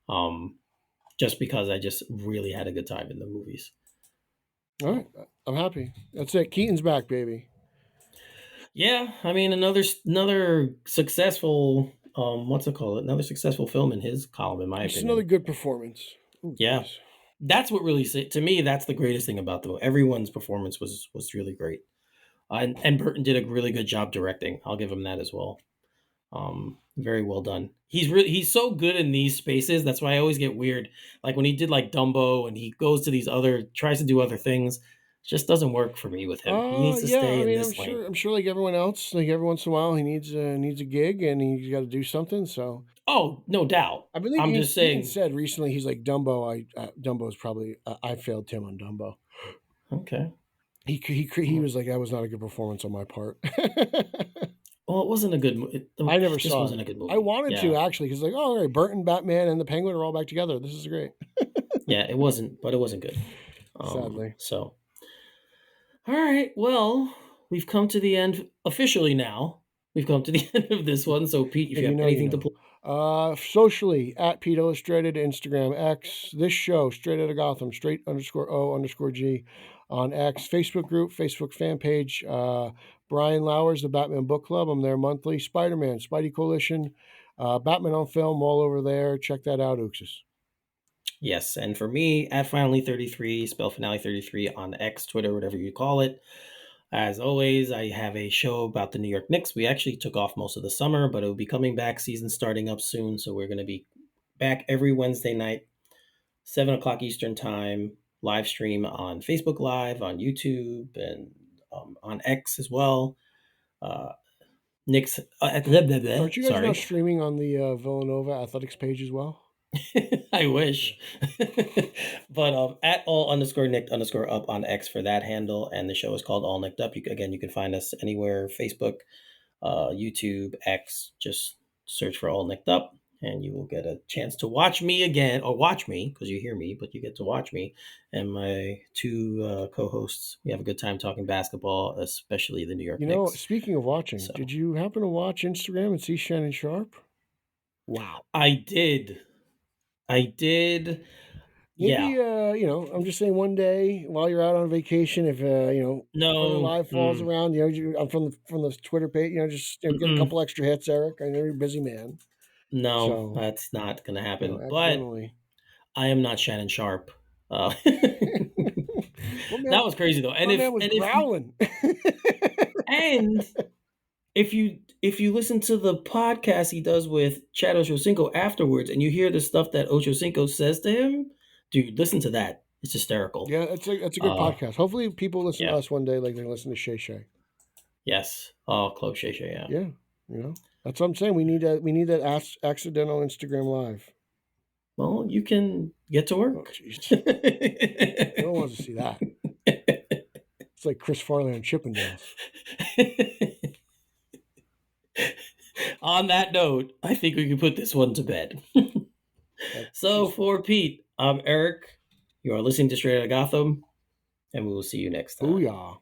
C: Um, just because I just really had a good time in the movies.
B: All right,
C: So
B: I'm happy. That's it. Keaton's back, baby.
C: yeah, I mean another successful what's it called? Another successful film in his column, in my
B: Just another
C: opinion.
B: good performance. Oh,
C: Yeah,
B: jeez.
C: that's what really to me that's the greatest thing about the everyone's performance was really great. And Burton did a really good job directing. I'll give him that as well. Very well done. He's so good in these spaces. That's why I always get weird. Like when he did like Dumbo and he goes to these other tries to do other things, it just doesn't work for me with him. He needs to
B: Yeah.
C: stay
B: I
C: in
B: mean,
C: this lane.
B: I'm sure, like everyone else, like every once in a while, he needs a gig and he's got to do something. So
C: Oh, no doubt.
B: I believe
C: I'm
B: he
C: just
B: even
C: saying.
B: said recently he's like Dumbo. Dumbo's probably I failed him on Dumbo.
C: Okay.
B: He
C: Well,
B: was like that was not a good performance on my part.
C: well, it wasn't a good movie.
B: I never
C: It just
B: saw
C: wasn't
B: it.
C: a good
B: I
C: movie.
B: wanted to
C: Yeah.
B: actually because like oh, all right, Burton, Batman, and the Penguin are all back together. This is great.
C: Yeah, it wasn't, but it wasn't good.
B: Sadly,
C: So all right. Well, we've come to the end officially now. We've come to the end of this one. So Pete, if
B: if
C: you
B: you
C: have
B: know, you
C: anything to
B: know.
C: plug.
B: Socially at Pete Illustrated, Instagram, X. This show, Straight Outta Gotham, straight underscore O underscore G on X. Facebook group, Facebook fan page. Brian Lauer's The Batman Book Club. I'm there monthly. Spider Man, Spidey Coalition, Batman on Film, all over there. Check that out, Ookses.
C: Yes, and for me, at Finally 33, spell Finale 33 on X, Twitter, whatever you call it. As always, I have a show about the New York Knicks. We actually took off most of the summer, but it will be coming back. Season starting up soon, so we're going to be back every Wednesday night, 7 o'clock Eastern time. Live stream on Facebook Live, on YouTube, and on X as well. Uh, Knicks, blah, blah, blah,
B: Aren't you guys now
C: sorry.
B: streaming on the Villanova Athletics page as well?
C: I
B: Yeah.
C: wish. But at all underscore Nick underscore up on X for that handle, and the show is called All Nicked Up. Again, you can find us anywhere: Facebook, YouTube, X. Just search for All Nicked Up, and you will get a chance to watch me again, or watch me because you hear me, but you get to watch me and my two co-hosts. We have a good time talking basketball, especially the New York Knicks.
B: Speaking of watching,
C: So
B: did you happen to watch Instagram and see Shannon Sharp? Wow.
C: I did, I did, yeah.
B: Maybe I'm just saying one day while you're out on vacation, if Twitter
C: No,
B: Live falls around, I'm from the Twitter page, just get a
C: mm-mm.
B: couple extra hits, Eric. I know you're a busy man.
C: No,
B: So,
C: that's not going to happen. But
B: accidentally.
C: I am not Shannon Sharp.
B: Well,
C: That was crazy though.
B: my man was growling.
C: And if you listen to the podcast he does with Chad Ochocinco afterwards, and you hear the stuff that Ochocinco says to him, dude, listen to that. It's hysterical.
B: Yeah, it's a good podcast. Hopefully, people listen to
C: yeah.
B: us one day like they listen to Shay Shay.
C: Yes. Oh, Chloe Shay. Yeah.
B: Yeah, that's what I'm saying. We need that accidental Instagram live.
C: Well, you can get to work.
B: Oh, jeez. No one wants to see that. It's like Chris Farley on Chippendales.
C: On that note, I think we can put this one to bed. So for Pete, I'm Eric. You are listening to Straight Outta Gotham, and we will see you next time.
B: Booyah.